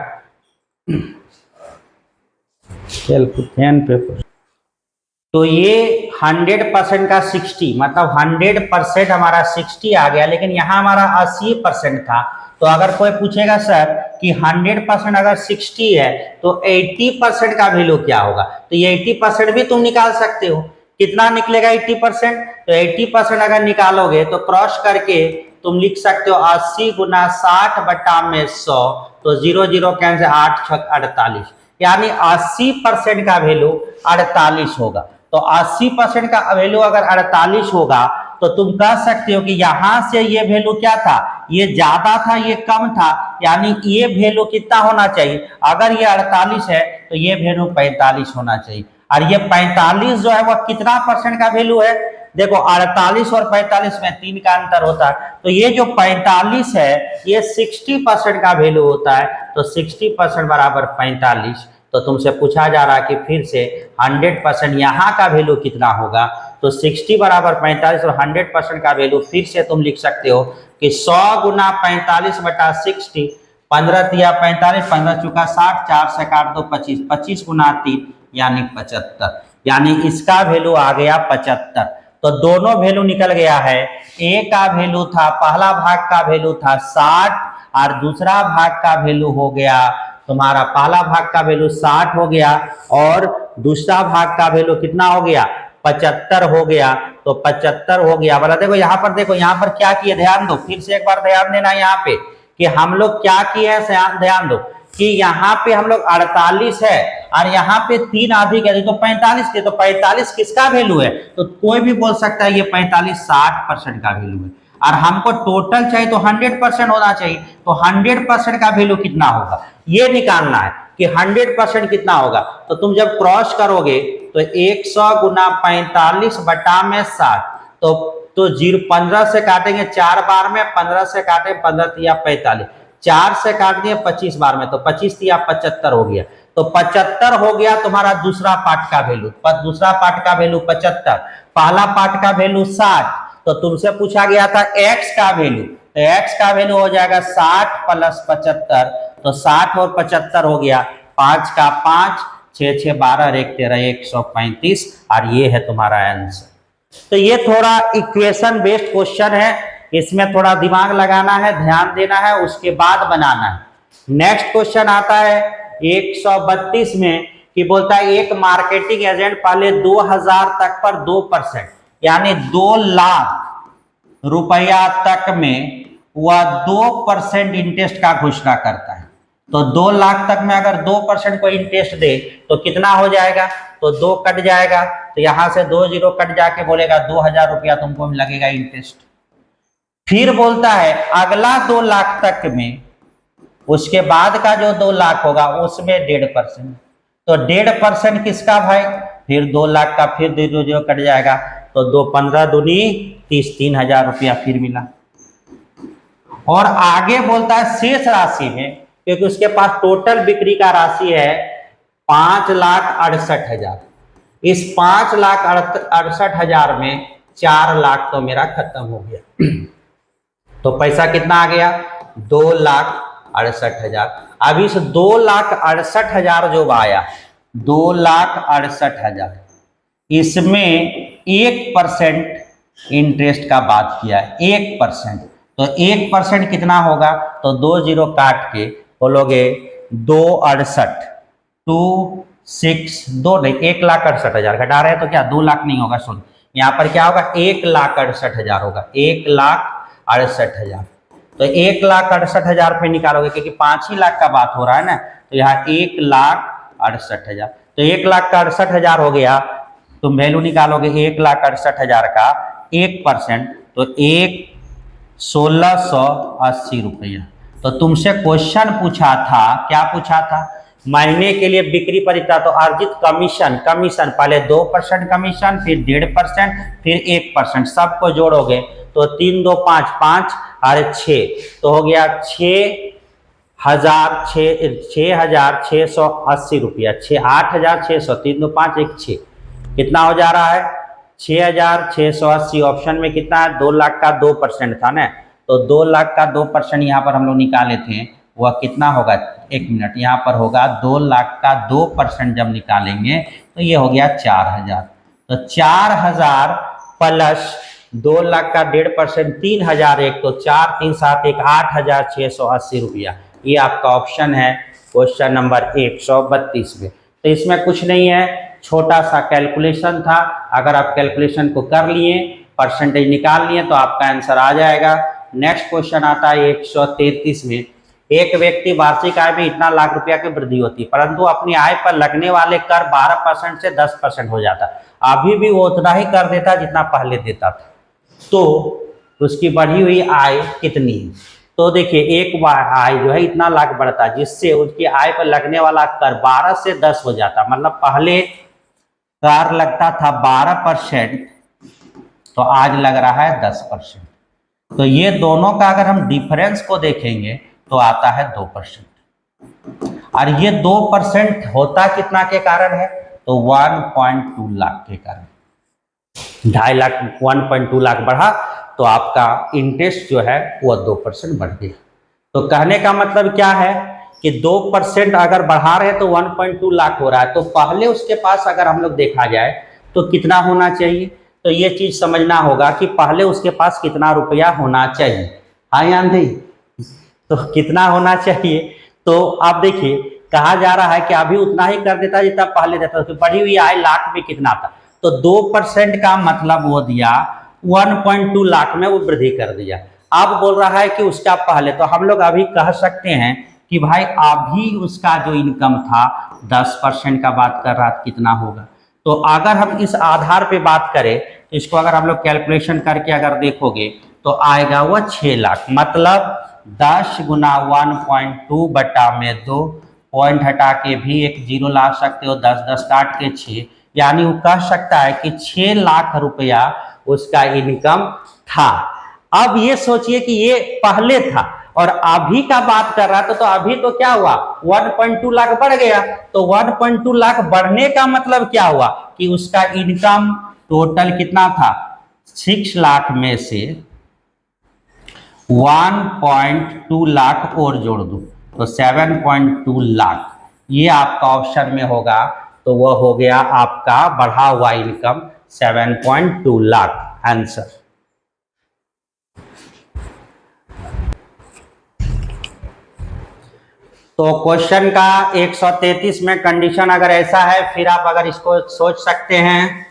तो ये 100% का 60 मतलब 100% हमारा 60 आ गया, लेकिन यहाँ हमारा 80% था। तो अगर कोई पूछेगा सर कि 100% अगर 60 है तो 80% का वैल्यू क्या होगा, तो ये 80% भी तुम निकाल सकते हो। कितना निकलेगा 80%? तो 80% अगर निकालोगे तो क्रॉस करके तुम लिख सकते हो 80 गुना 60 बटा में 100, तो 0 0 कैंसिल, 8 6 48, यानी 80% का वैल्यू 48 होगा। तो 80% का वैल्यू अगर 48 होगा तो तुम कह सकते हो कि यहां से ये वैल्यू क्या था, ये ज्यादा था, ये कम था, यानी ये वैल्यू कितना होना चाहिए? अगर ये 48 है तो ये वैल्यू 45 होना चाहिए। और ये 45 जो है वह कितना परसेंट का वैल्यू है? देखो 48 और 45 में 3 का अंतर होता है, तो ये जो 45 है ये 60% का वैल्यू होता है। तो 60% बराबर 45। तो तुमसे पूछा जा रहा है कि फिर से 100% यहाँ का वैल्यू कितना होगा, तो 60 बराबर 45 और 100% का वैल्यू फिर से तुम लिख सकते हो कि 100 गुना 45 बटा 60, 15 तिया 45, 15 चुका 60, 4 से काट दो 25, 25 गुना 3 यानी 75, यानी इसका वैल्यू आ गया 75। तो दोनों वैल्यू निकल गया है। ए का वैल्यू था, पहला भाग का वैल्यू था 60 और दूसरा भाग का वैल्यू हो गया तुम्हारा, पहला भाग का वैल्यू 60 हो गया और दूसरा भाग का वैल्यू कितना हो गया? 75 हो गया। तो 75 हो गया। बोला देखो यहाँ पर, देखो यहाँ पर क्या किए, ध्यान दो, फिर से एक बार ध्यान देना यहाँ पे कि हम लोग क्या किए हैं, ध्यान दो कि यहाँ पे हम लोग 48 है और यहाँ पे 3 अधिक है तो 45 के, तो 45 किसका वैल्यू है? तो कोई भी बोल सकता है ये 45 60% का वैल्यू है। और हमको टोटल चाहिए तो 100% होना चाहिए, तो 100% का वैल्यू कितना होगा ये निकालना है कि 100% कितना होगा। तो तुम जब क्रॉस करोगे तो 100 गुना 45 बटा में 60, तो 15 से काटेंगे 4 बार में, 15 से काटे 15 तिया 45, 4 से काट दिए 25 बार में, तो 25 तिया 75 हो गया। तो 75 हो गया तुम्हारा दूसरा पार्ट का वैल्यू। दूसरा पार्ट का वैल्यू 75, पहला पार्ट का वैल्यू 60। तो तुमसे पूछा गया था x का वैल्यू, तो x का वैल्यू हो जाएगा 60 प्लस 75, तो 60 और 75 हो गया, 5 का 5, 6 6 12, 1 13, 135, और ये है तुम्हारा आंसर। तो ये थोड़ा इक्वेशन बेस्ड क्वेश्चन है, इसमें थोड़ा दिमाग लगाना है, ध्यान देना है, उसके बाद बनाना है। नेक्स्ट क्वेश्चन आता है 132 में कि बोलता है एक मार्केटिंग एजेंट पहले 2000 तक पर 2% यानी 2 लाख रुपया तक में वह 2% इंटरेस्ट का घोषणा करता है। तो 2 लाख तक में अगर 2% को इंटरेस्ट दे तो कितना हो जाएगा? तो 2 कट जाएगा, तो यहां से 2 जीरो कट जाके बोलेगा 2000 रुपया तुमको लगेगा इंटरेस्ट। फिर बोलता है अगला 2 लाख तक में, उसके बाद का जो 2 लाख होगा उसमें 1.5%। तो 1.5% किसका भाई? फिर 2 लाख का फिर 2 जीरो कट जाएगा, तो 2 15 दूनी 30, 3000 रुपया फिर मिला। और आगे बोलता है शेष राशि में, क्योंकि उसके पास टोटल बिक्री का राशि है 5,68,000। इस 5,68,000 में 4 लाख तो मेरा खत्म हो गया। तो पैसा कितना आ गया? 2,68,000। अब इस 2,68,000 जो आया, 2,68,000, इसमें 1% इंटरेस्ट का बात किया है, 1%। तो 1% कितना होगा? तो 2 जीरो काट के बोलोगे 268, 1,68,000 घटा रहे हैं तो क्या 2 लाख नहीं होगा? सुन, यहाँ पर क्या होगा? 1,68,000 होगा, 1,68,000। तो 1,68,000 पे निकालोगे क्योंकि 5 ही लाख का बात हो रहा है ना, तो यहाँ 1,68,000। तो 1,68,000 हो गया। तुम वैल्यू निकालोगे 1,68,000 का 1%, तो 1,680 रुपया। तो तुमसे क्वेश्चन पूछा था, क्या पूछा था? महीने के लिए बिक्री पर इतना, तो अर्जित कमीशन, कमीशन पहले 2% कमीशन, फिर 1.5%, फिर 1%, सबको जोड़ोगे तो 3 2 5 5 और 6 तो हो गया 6,680 रुपया, 8,600, 3 2 5 1 6 कितना हो जा रहा है 6,680। ऑप्शन में कितना है 2 लाख का 2% था ना, तो 2 लाख का 2% यहाँ पर हम लोग निकाले थे, वह कितना होगा, 1 मिनट, यहाँ पर होगा 2 लाख का 2% जब निकालेंगे तो ये हो गया 4,000। तो 4,000 प्लस 2 लाख का 1.5% 3,001, तो 4 3 7 1 8,680 रुपया। ये आपका ऑप्शन है क्वेश्चन नंबर 132 में। तो इसमें कुछ नहीं है, छोटा सा कैलकुलेशन था, अगर आप कैलकुलेशन को कर लिए, परसेंटेज निकाल लिए तो आपका आंसर आ जाएगा। नेक्स्ट क्वेश्चन आता है 133 में। एक व्यक्ति वार्षिक आय में इतना लाख रुपया की वृद्धि होती, परंतु अपनी आय पर लगने वाले कर 12% से 10% हो जाता, अभी भी वो उतना ही कर देता जितना पहले देता था, तो उसकी बढ़ी हुई आय कितनी है। तो देखिए एक बार आय जो है इतना लाख बढ़ता है, जिससे उसकी आय पर लगने वाला कर 12 से 10 हो जाता, मतलब पहले कर लगता था 12% तो आज लग रहा है 10%। तो ये दोनों का अगर हम डिफरेंस को देखेंगे तो आता है 2%, और ये 2% होता कितना के कारण है, तो 1.2 लाख के कारण। 2.5 लाख 1.2 लाख बढ़ा तो आपका इंटरेस्ट जो है वो 2% बढ़ गया। तो कहने का मतलब क्या है कि 2% अगर बढ़ा रहे तो 1.2 लाख हो रहा है, तो पहले उसके पास अगर हम लोग देखा जाए तो कितना होना चाहिए, तो ये चीज समझना होगा कि पहले उसके पास कितना रुपया होना चाहिए। हाँ या नहीं, तो कितना होना चाहिए, तो आप देखिए कहा जा रहा है कि अभी उतना ही कर देता जितना पहले देता, तो बढ़ी हुई आय लाख में कितना था, तो 2% का मतलब वो दिया 1.2 लाख में वो वृद्धि कर दिया। अब बोल रहा है कि उसका पहले, तो हम लोग अभी कह सकते हैं कि भाई अभी उसका जो इनकम था 10% का बात कर रहा था, कितना होगा। तो अगर हम इस आधार पे बात करें तो इसको अगर हम लोग कैलकुलेशन करके अगर देखोगे तो आएगा वो 6 लाख, मतलब 10 गुना 1.2 बटा में 2, पॉइंट हटा के भी एक 0 ला सकते हो, 10 10 काट के 6, यानी वो कह सकता है कि 6 लाख रुपया उसका इनकम था। अब ये सोचिए कि ये पहले था और अभी का बात कर रहा था, तो अभी तो क्या हुआ 1.2 लाख बढ़ गया, तो 1.2 लाख बढ़ने का मतलब क्या हुआ कि उसका इनकम टोटल कितना था, 6 लाख में से 1.2 लाख और जोड़ दूं तो 7.2 लाख, ये आपका ऑप्शन में होगा, तो वह हो गया आपका बढ़ा हुआ इनकम 7.2 लाख आंसर। तो क्वेश्चन का 133 में कंडीशन अगर ऐसा है, फिर आप अगर इसको सोच सकते हैं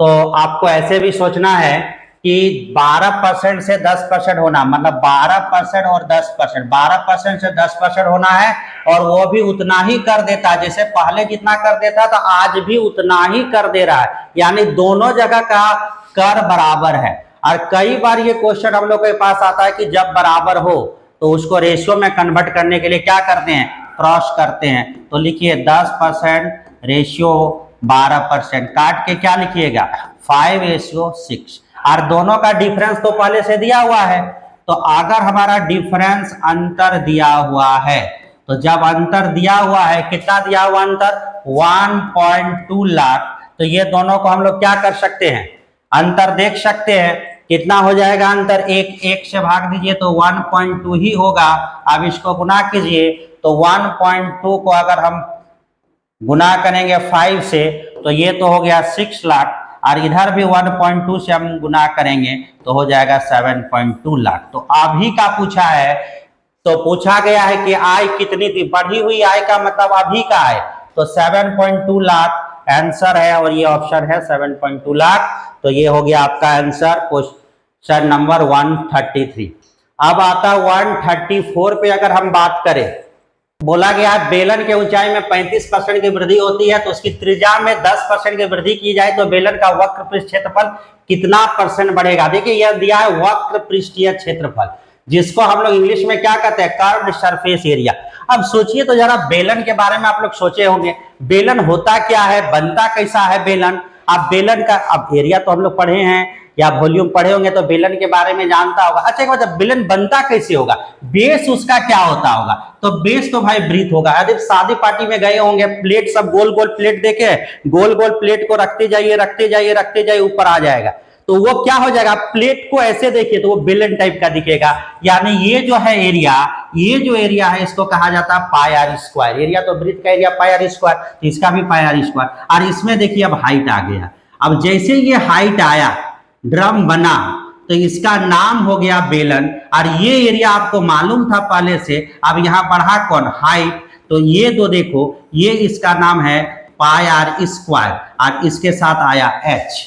तो आपको ऐसे भी सोचना है कि 12% से 10% होना, मतलब 12% और 10%, 12% से 10% होना है, और वो भी उतना ही कर देता है जैसे पहले जितना कर देता था, आज भी उतना ही कर दे रहा है, यानी दोनों जगह का कर बराबर है। और कई बार ये क्वेश्चन हम लोग के पास आता है कि जब बराबर हो तो उसको रेशियो में कन्वर्ट करने के लिए क्या करते हैं, क्रॉस करते हैं। तो लिखिए 10% रेशियो 12%, काट के क्या लिखिएगा 5:6, और दोनों का डिफरेंस तो पहले से दिया हुआ है। तो अगर हमारा डिफरेंस अंतर दिया हुआ है, तो जब अंतर दिया हुआ है, कितना दिया हुआ अंतर 1.2 लाख, तो ये दोनों को हम लोग क्या कर सकते हैं, अंतर देख सकते हैं, कितना हो जाएगा अंतर, एक से भाग दीजिए तो 1.2 ही होगा। अब इसको गुना कीजिए तो 1.2 को अगर हम गुना करेंगे 5 से तो ये तो हो गया 6 लाख, और इधर भी 1.2 से हम गुना करेंगे तो हो जाएगा 7.2 लाख। तो अभी का पूछा है, तो पूछा गया है कि आय कितनी थी, बढ़ी हुई आय का मतलब अभी का आय, तो 7.2 लाख आंसर है, और ये ऑप्शन है 7.2 लाख। तो ये हो गया आपका आंसर क्वेश्चन नंबर 133। अब आता 134 पे अगर हम बात करें, बोला गया है बेलन के ऊंचाई में 35% की वृद्धि होती है, तो उसकी त्रिज्या में 10% की वृद्धि की जाए तो बेलन का वक्र पृष्ठ क्षेत्रफल कितना परसेंट बढ़ेगा। देखिए यह दिया है वक्र पृष्ठीय क्षेत्रफल, जिसको हम लोग इंग्लिश में क्या कहते हैं, कर्व्ड सरफेस एरिया। अब सोचिए तो जरा बेलन के बारे में आप लोग सोचे होंगे, बेलन होता क्या है, बनता कैसा है बेलन। अब बेलन का अब एरिया तो हम लोग पढ़े हैं, या वॉल्यूम पढ़े होंगे तो बेलन के बारे में जानता होगा। अच्छा एक बात, बेलन बनता कैसे होगा, बेस उसका क्या होता होगा, तो बेस तो भाई ब्रीथ होगा। यदि शादी पार्टी में गए होंगे, प्लेट सब गोल गोल प्लेट देके गोल गोल प्लेट को रखते जाइए रखते जाइए रखते जाइए, ऊपर आ जाएगा, तो वो क्या हो जाएगा, प्लेट को ऐसे देखिए तो वो बेलन टाइप का दिखेगा। यानी ये जो है एरिया, ये जो एरिया है इसको कहा जाता है पाई आर स्क्वायर। एरिया तो ब्रीथ का एरिया पाई आर स्क्वायर, तो इसका भी पाई आर स्क्वायर। और इसमें देखिए अब हाइट आ गया, अब जैसे ये हाइट आया, ड्रम बना, तो इसका नाम हो गया बेलन। और ये एरिया आपको मालूम था पहले से, अब यहां बढ़ा कौन, हाइट, तो ये तो देखो ये इसका नाम है पाई आर स्क्वायर, और इसके साथ आया एच,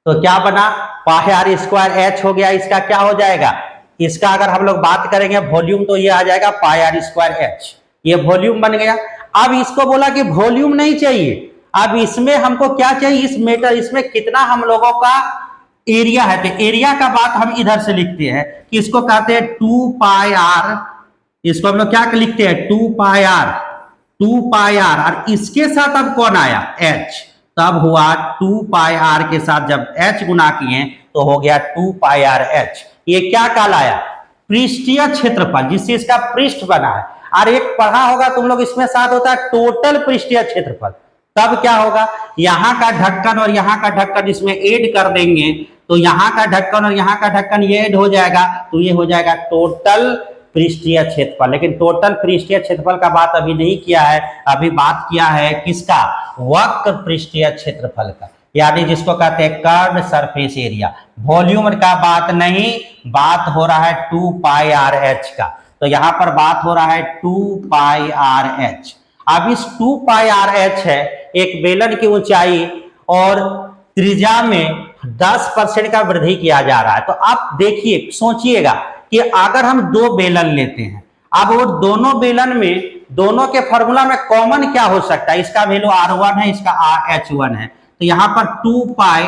तो क्या बना, पाई आर स्क्वायर एच हो गया। इसका क्या हो जाएगा, इसका अगर हम लोग बात करेंगे वॉल्यूम, तो ये आ जाएगा पाई आर स्क्वायर एच, ये वॉल्यूम बन गया। अब इसको बोला कि वॉल्यूम नहीं चाहिए, अब इसमें हमको क्या चाहिए, इस मीटर, इसमें कितना हम लोगों का एरिया है, तो एरिया का बात हम इधर से लिखते हैं कि इसको कहते हैं 2 पाई आर, इसको हम लोग क्या लिखते हैं 2 पाई आर, 2 पाई आर, और इसके साथ अब कौन आया, एच, तब हुआ 2 पाई आर के साथ जब एच गुना किए तो हो गया 2 पाई आर एच। ये क्या कहलाया, पृष्ठीय क्षेत्रफल, जिससे इसका पृष्ठ बना है। और एक पढ़ा होगा तुम लोग, इसमें साथ होता है टोटल पृष्ठीय क्षेत्रफल, तब क्या होगा, यहां का ढक्कन और यहां का ढक्कन इसमें ऐड कर देंगे, तो यहां का ढक्कन और यहां का ढक्कन ये ऐड हो जाएगा, तो ये हो जाएगा टोटल पृष्ठीय क्षेत्रफल। लेकिन टोटल पृष्ठीय क्षेत्रफल का बात अभी नहीं किया है, अभी बात किया है किसका, वक्र पृष्ठीय क्षेत्रफल का, यानी जिसको कहते हैं कर्व सरफेस एरिया। वॉल्यूम का बात नहीं, बात हो रहा है 2 पाई आर एच का, तो यहां पर बात हो रहा है 2 पाई आर एच। अब इस 2 पाई आर एच है एक बेलन की ऊंचाई, और त्रिज्या में 10% का वृद्धि किया जा रहा है। तो आप देखिए सोचिएगा कि अगर हम दो बेलन लेते हैं, अब वो दोनों बेलन में दोनों के फॉर्मूला में कॉमन क्या हो सकता है, इसका वैल्यू R1 है, इसका H1 है, तो यहां पर 2 पाई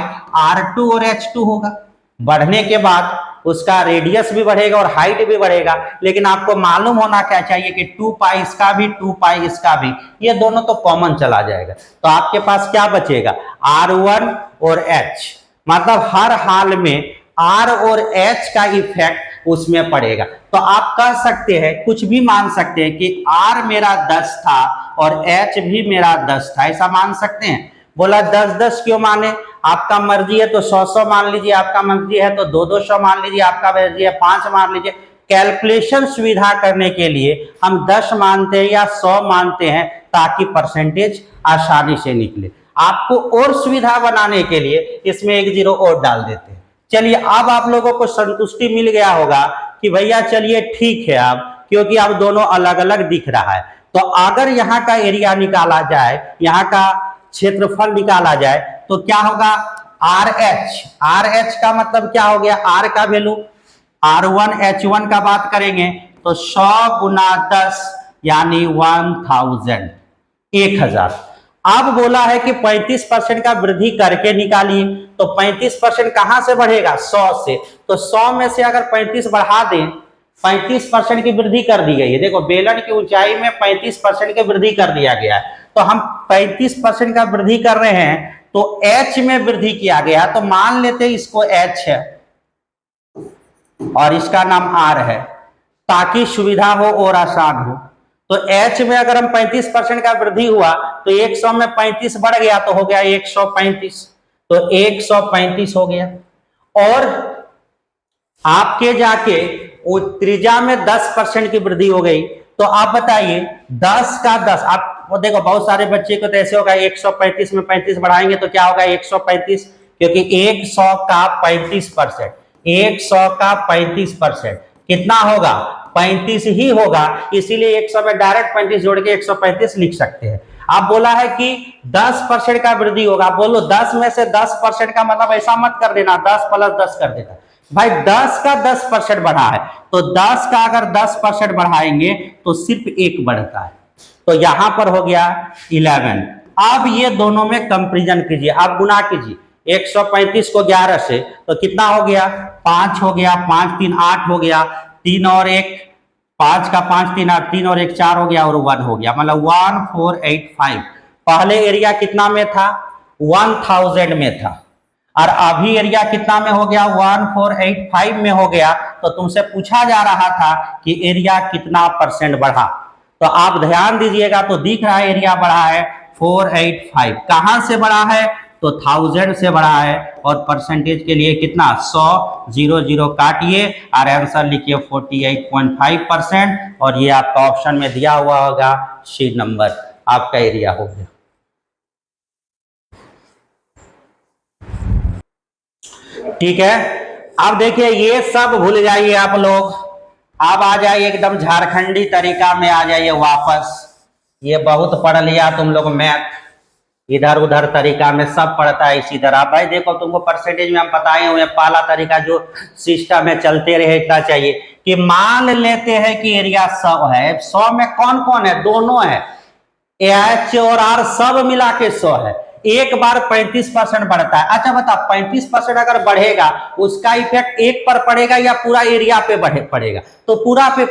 R2 और H2 होगा। बढ़ने के बाद उसका रेडियस भी बढ़ेगा और हाइट भी बढ़ेगा, लेकिन आपको मालूम होना क्या चाहिए कि 2 पाई इसका भी 2 पाई इसका भी, ये दोनों तो कॉमन चला जाएगा, तो आपके पास क्या बचेगा, R1 और H, मतलब हर हाल में R और H का इफेक्ट उसमें पड़ेगा। तो आप कह सकते हैं, कुछ भी मान सकते हैं कि R मेरा 10 था और H भी मेरा 10 था, ऐसा मान सकते हैं। बोला 10-10 क्यों माने, आपका मर्जी है तो 100-100 मान लीजिए, आपका मर्जी है तो 200-200 मान लीजिए, आपका मर्जी है 5 मान लीजिए। कैलकुलेशन सुविधा करने के लिए हम 10 मानते हैं या 100 मानते हैं, ताकि परसेंटेज आसानी से निकले। आपको और सुविधा बनाने के लिए इसमें एक 0 और डाल देते हैं। चलिए अब आप लोगों को संतुष्टि मिल गया होगा कि भैया चलिए ठीक है, अब क्योंकि अब दोनों अलग अलग दिख रहा है। तो अगर यहाँ का एरिया निकाला जाए, यहाँ का क्षेत्रफल निकाला जाए, तो क्या होगा, RH, RH का मतलब क्या हो गया, R का वैल्यू, R1 H1 का बात करेंगे तो 100 गुना 10 यानी 1000, 1000। अब बोला है कि 35% का वृद्धि करके निकालिए, तो 35% कहां से बढ़ेगा, 100 से, तो 100 में से अगर 35 बढ़ा दें, 35% की वृद्धि कर दी गई है। देखो बेलन की ऊंचाई में 35% की वृद्धि कर दिया गया है, तो हम 35% का वृद्धि कर रहे हैं, तो H में वृद्धि किया गया, तो मान लेते हैं इसको H है और इसका नाम R है, ताकि सुविधा हो और आसान हो। तो H में अगर हम 35% का वृद्धि हुआ, तो 100 में 35 बढ़ गया, तो हो गया 135, तो 135 हो गया। और आपके जाके त्रिज्या में 10% की वृद्धि हो गई, तो आप बताइए 10 का 10, आप देखो बहुत सारे बच्चे को तो ऐसे होगा 135 में 35 बढ़ाएंगे तो क्या होगा 135, क्योंकि 100 का 35%, 100 का 35% कितना होगा, 35 ही होगा, इसीलिए 100 में डायरेक्ट 35 जोड़ के 135 लिख सकते हैं। आप बोला है कि 10% का वृद्धि होगा, बोलो 10 में से 10% का मतलब ऐसा मत कर देना 10 + 10 कर देना, भाई 10 का 10% बढ़ा है, तो 10 का अगर 10% बढ़ाएंगे तो सिर्फ 1 बढ़ता है, तो यहां पर हो गया 11। अब ये दोनों में कंपैरिजन कीजिए, आप गुना कीजिए 135 को 11 से, तो कितना हो गया, 5 हो गया, 5 3 8 हो गया, 3 और 1 5 का 5 3 8, 3 और 1 4 हो गया, और 1 हो गया, मतलब 1485। पहले एरिया कितना में था, 1000 में था, और अभी एरिया कितना में हो गया, 1485 में हो गया। तो तुमसे पूछा जा रहा था कि एरिया कितना परसेंट बढ़ा। तो आप ध्यान दीजिएगा, तो दिख रहा है एरिया बढ़ा है 485। कहां से बढ़ा है, तो 1000 से बढ़ा है। और परसेंटेज के लिए कितना, 100, 00 काटिए और आंसर लिखिए 48.5%। और ये आपका ऑप्शन में दिया हुआ होगा सी नंबर, आपका एरिया हो गया। ठीक है, अब देखिए ये सब भूल जाइए आप लोग, अब आ जाइए एकदम झारखंडी तरीका में आ जाइए वापस। ये बहुत पढ़ लिया तुम लोग मैथ, इधर उधर तरीका में सब पढ़ता है इसी तरह। भाई देखो तुमको परसेंटेज में हम बताए हुए, पहला तरीका जो सिस्टम है चलते रहना चाहिए कि मान लेते हैं कि एरिया 100 है। 100 में कौन कौन है, दोनों है, एच और आर सब मिला के 100 है। एक बार 35% बढ़ता है। अच्छा बता, 35% अगर बढ़ेगा उसका इफेक्ट एक पर पड़ेगा या पूरा एरिया पे पड़ेगा, तो पूरा पे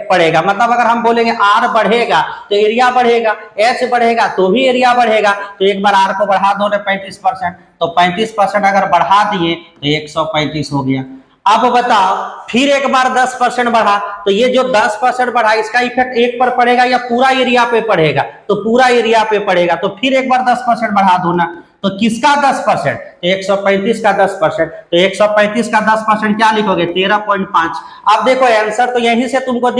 पड़ेगा। मतलब अगर हम बोलेंगे आर बढ़ेगा तो एरिया बढ़ेगा, एच बढ़ेगा तो भी एरिया बढ़ेगा। तो एक बार आर को बढ़ा दो 35%, तो 35% अगर बढ़ा दिए तो 135 हो गया। अब बताओ फिर एक बार 10% बढ़ा, तो ये जो 10% बढ़ा इसका इफेक्ट एक पर पड़ेगा या पूरा एरिया पे पड़ेगा, तो पूरा एरिया पे पड़ेगा। तो फिर एक बार 10% बढ़ा दो ना, तो किसका 10%, तो 135 का 10%। तो 135 का 10% क्या लिखोगे, 13.5। अब देखो आंसर तो यहीं से तुमको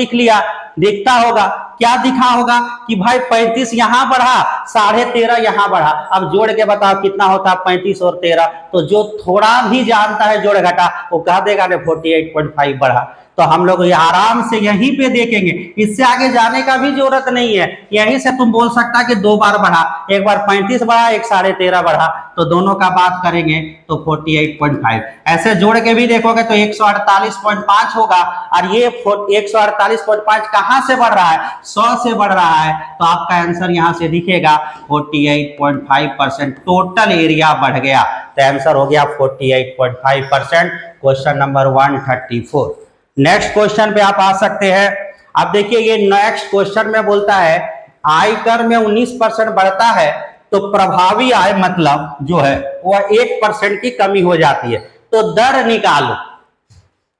दिखता होगा, क्या दिखा होगा कि भाई 35 यहां बढ़ा, 13.5 यहां बढ़ा। अब जोड़ के बताओ कितना होता है 35 और 13। तो जो थोड़ा भी जानता है जोड़ घटा वो कह देगा ना 48.5 बढ़ा। तो हम लोग ये आराम से यहीं पे देखेंगे, इससे आगे जाने का भी जरूरत नहीं है। यहीं से तुम बोल सकता कि 2 बार बढ़ा, एक बार 35 बढ़ा, एक 13.5 बढ़ा, तो दोनों का बात करेंगे तो 48.5। ऐसे जोड़ के भी देखोगे तो 148.5 होगा। और ये 148.5 कहां से बढ़ रहा है, 100 से बढ़ रहा है। तो आपका आंसर यहां से दिखेगा 48.5%, टोटल एरिया बढ़ गया। तो आंसर हो गया 48.5%। Question number 134। नेक्स्ट क्वेश्चन पे आप आ सकते हैं। अब देखिए ये नेक्स्ट क्वेश्चन में बोलता है आयकर में 19% बढ़ता है तो प्रभावी आय मतलब जो है वह 1% की कमी हो जाती है, तो दर निकालो।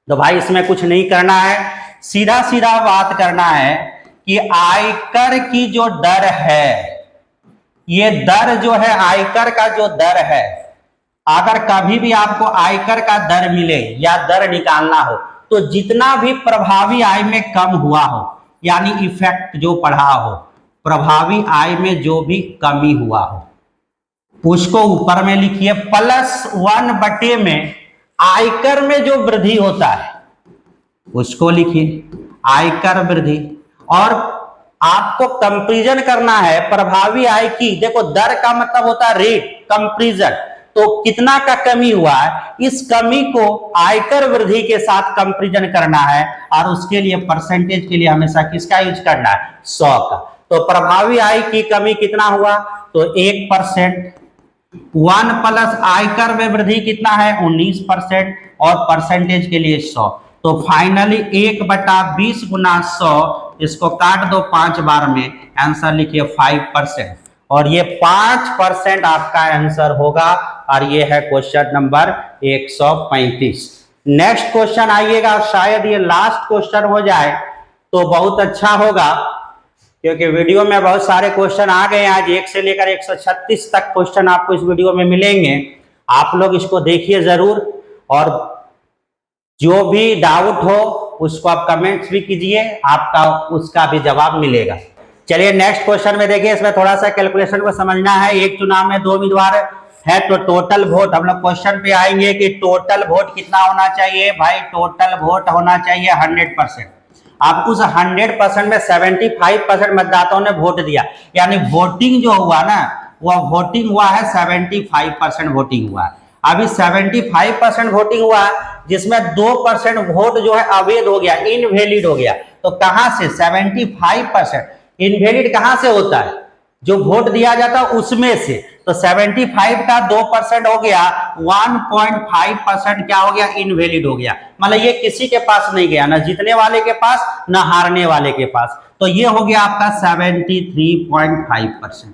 तो भाई इसमें कुछ नहीं करना है, सीधा सीधा बात करना है कि आयकर की जो दर है, ये दर जो है आयकर का जो दर है, अगर कभी भी आपको आयकर का दर मिले या दर निकालना हो तो जितना भी प्रभावी आय में कम हुआ हो, यानी इफेक्ट जो पढ़ा हो, प्रभावी आय में जो भी कमी हुआ हो उसको ऊपर में लिखिए, +1 में आयकर में जो वृद्धि होता है उसको लिखिए, आयकर वृद्धि। और आपको कंपैरिजन करना है प्रभावी आय की। देखो दर का मतलब होता है रेट, कंपैरिजन। तो कितना का कमी हुआ है, इस कमी को आयकर वृद्धि के साथ कंपैरिजन करना है। और उसके लिए परसेंटेज के लिए हमेशा किसका यूज करना है, 100 का। तो प्रभावी आय की कमी कितना हुआ, तो 1%। 1 प्लस आयकर में वृद्धि कितना है, 19%। और परसेंटेज के लिए 100। तो फाइनली 1/20 गुना 100, इसको काट दो 5 बार में, आंसर लिखिए 5%। और ये 5% आपका आंसर होगा। और ये है क्वेश्चन नंबर 135। नेक्स्ट क्वेश्चन आइएगा, शायद ये लास्ट क्वेश्चन हो जाए तो बहुत अच्छा होगा, क्योंकि वीडियो में बहुत सारे क्वेश्चन आ गए। आज 1 से लेकर 136 तक क्वेश्चन आपको इस वीडियो में मिलेंगे। आप लोग इसको देखिए जरूर, और जो भी डाउट हो उसको आप कमेंट्स भी कीजिए, आपका उसका भी जवाब मिलेगा। चलिए नेक्स्ट क्वेश्चन में देखिए, इसमें थोड़ा सा कैलकुलेशन को समझना है। एक चुनाव में 2 उम्मीदवार है तो टोटल वोट, हम लोग क्वेश्चन पे आएंगे कि टोटल वोट कितना होना चाहिए। भाई टोटल वोट होना चाहिए 100%। अब उस 100% में 75% मतदाताओं ने वोट दिया, यानी वोटिंग जो हुआ ना, वह वोटिंग हुआ है 75% वोटिंग हुआ है। अभी 75% वोटिंग हुआ है, जिसमें 2% वोट जो है अवैध हो गया, इनवैलिड हो गया। तो कहां से 75%, इनवैलिड कहां से होता है, जो वोट दिया जाता है उसमें से। तो 75 का 2% हो गया, 1.5% क्या हो गया, इनवैलिड हो गया। मतलब ये किसी के पास नहीं गया, ना जीतने वाले के पास ना हारने वाले के पास। तो ये हो गया आपका 73.5%।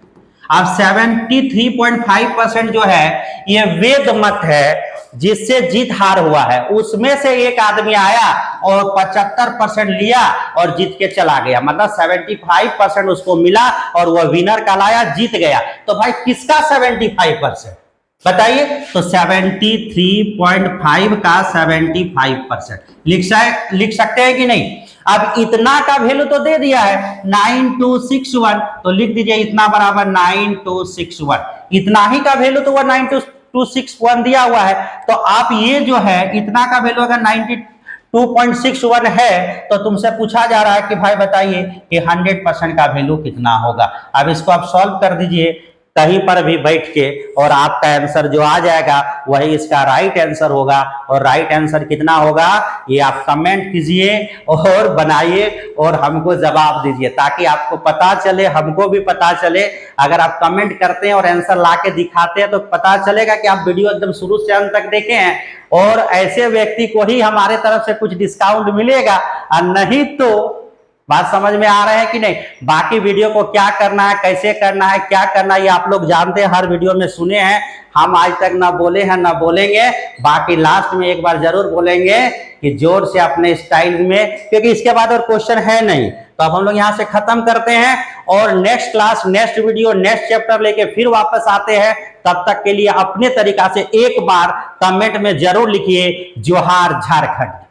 अब 73.5% जो है ये वेद मत है जिससे जीत हार हुआ है, उसमें से एक आदमी आया और 75% लिया और जीत के चला गया, मतलब 75% उसको मिला और वह विनर कहलाया, जीत गया। तो भाई किसका 75% बताइए? तो 73.5 का 75% लिख सकते हैं कि नहीं? अब इतना का वैल्यू तो दे दिया है 9261, तो लिख दीजिए इतना बराबर 9261, इतना ही का वैल्यू तो वह 9261 दिया हुआ है। तो आप ये जो है इतना का वैल्यू अगर 92.61 है तो तुमसे पूछा जा रहा है कि भाई बताइए कि 100% का वैल्यू कितना होगा। अब इसको आप सॉल्व कर दीजिए कहीं पर भी बैठ के और आपका आंसर जो आ जाएगा वही इसका राइट आंसर होगा। और राइट आंसर कितना होगा ये आप कमेंट कीजिए और बनाइए और हमको जवाब दीजिए ताकि आपको पता चले, हमको भी पता चले। अगर आप कमेंट करते हैं और आंसर ला के दिखाते हैं तो पता चलेगा कि आप वीडियो एकदम शुरू से अंत तक देखे हैं और ऐसे व्यक्ति को ही हमारे तरफ से कुछ डिस्काउंट मिलेगा, और नहीं तो बात समझ में आ रहा है कि नहीं? बाकी वीडियो को क्या करना है, कैसे करना है, क्या करना है, ये आप लोग जानते हैं, हर वीडियो में सुने हैं। हम आज तक ना बोले हैं ना बोलेंगे, बाकी लास्ट में एक बार जरूर बोलेंगे कि जोर से अपने स्टाइल में, क्योंकि इसके बाद और क्वेश्चन है नहीं। तो अब हम लोग यहाँ से खत्म करते हैं और next class, next video, next chapter लेके फिर वापस आते हैं। तब तक के लिए अपने तरीका से एक बार कमेंट में जरूर लिखिए जोहार झारखंड।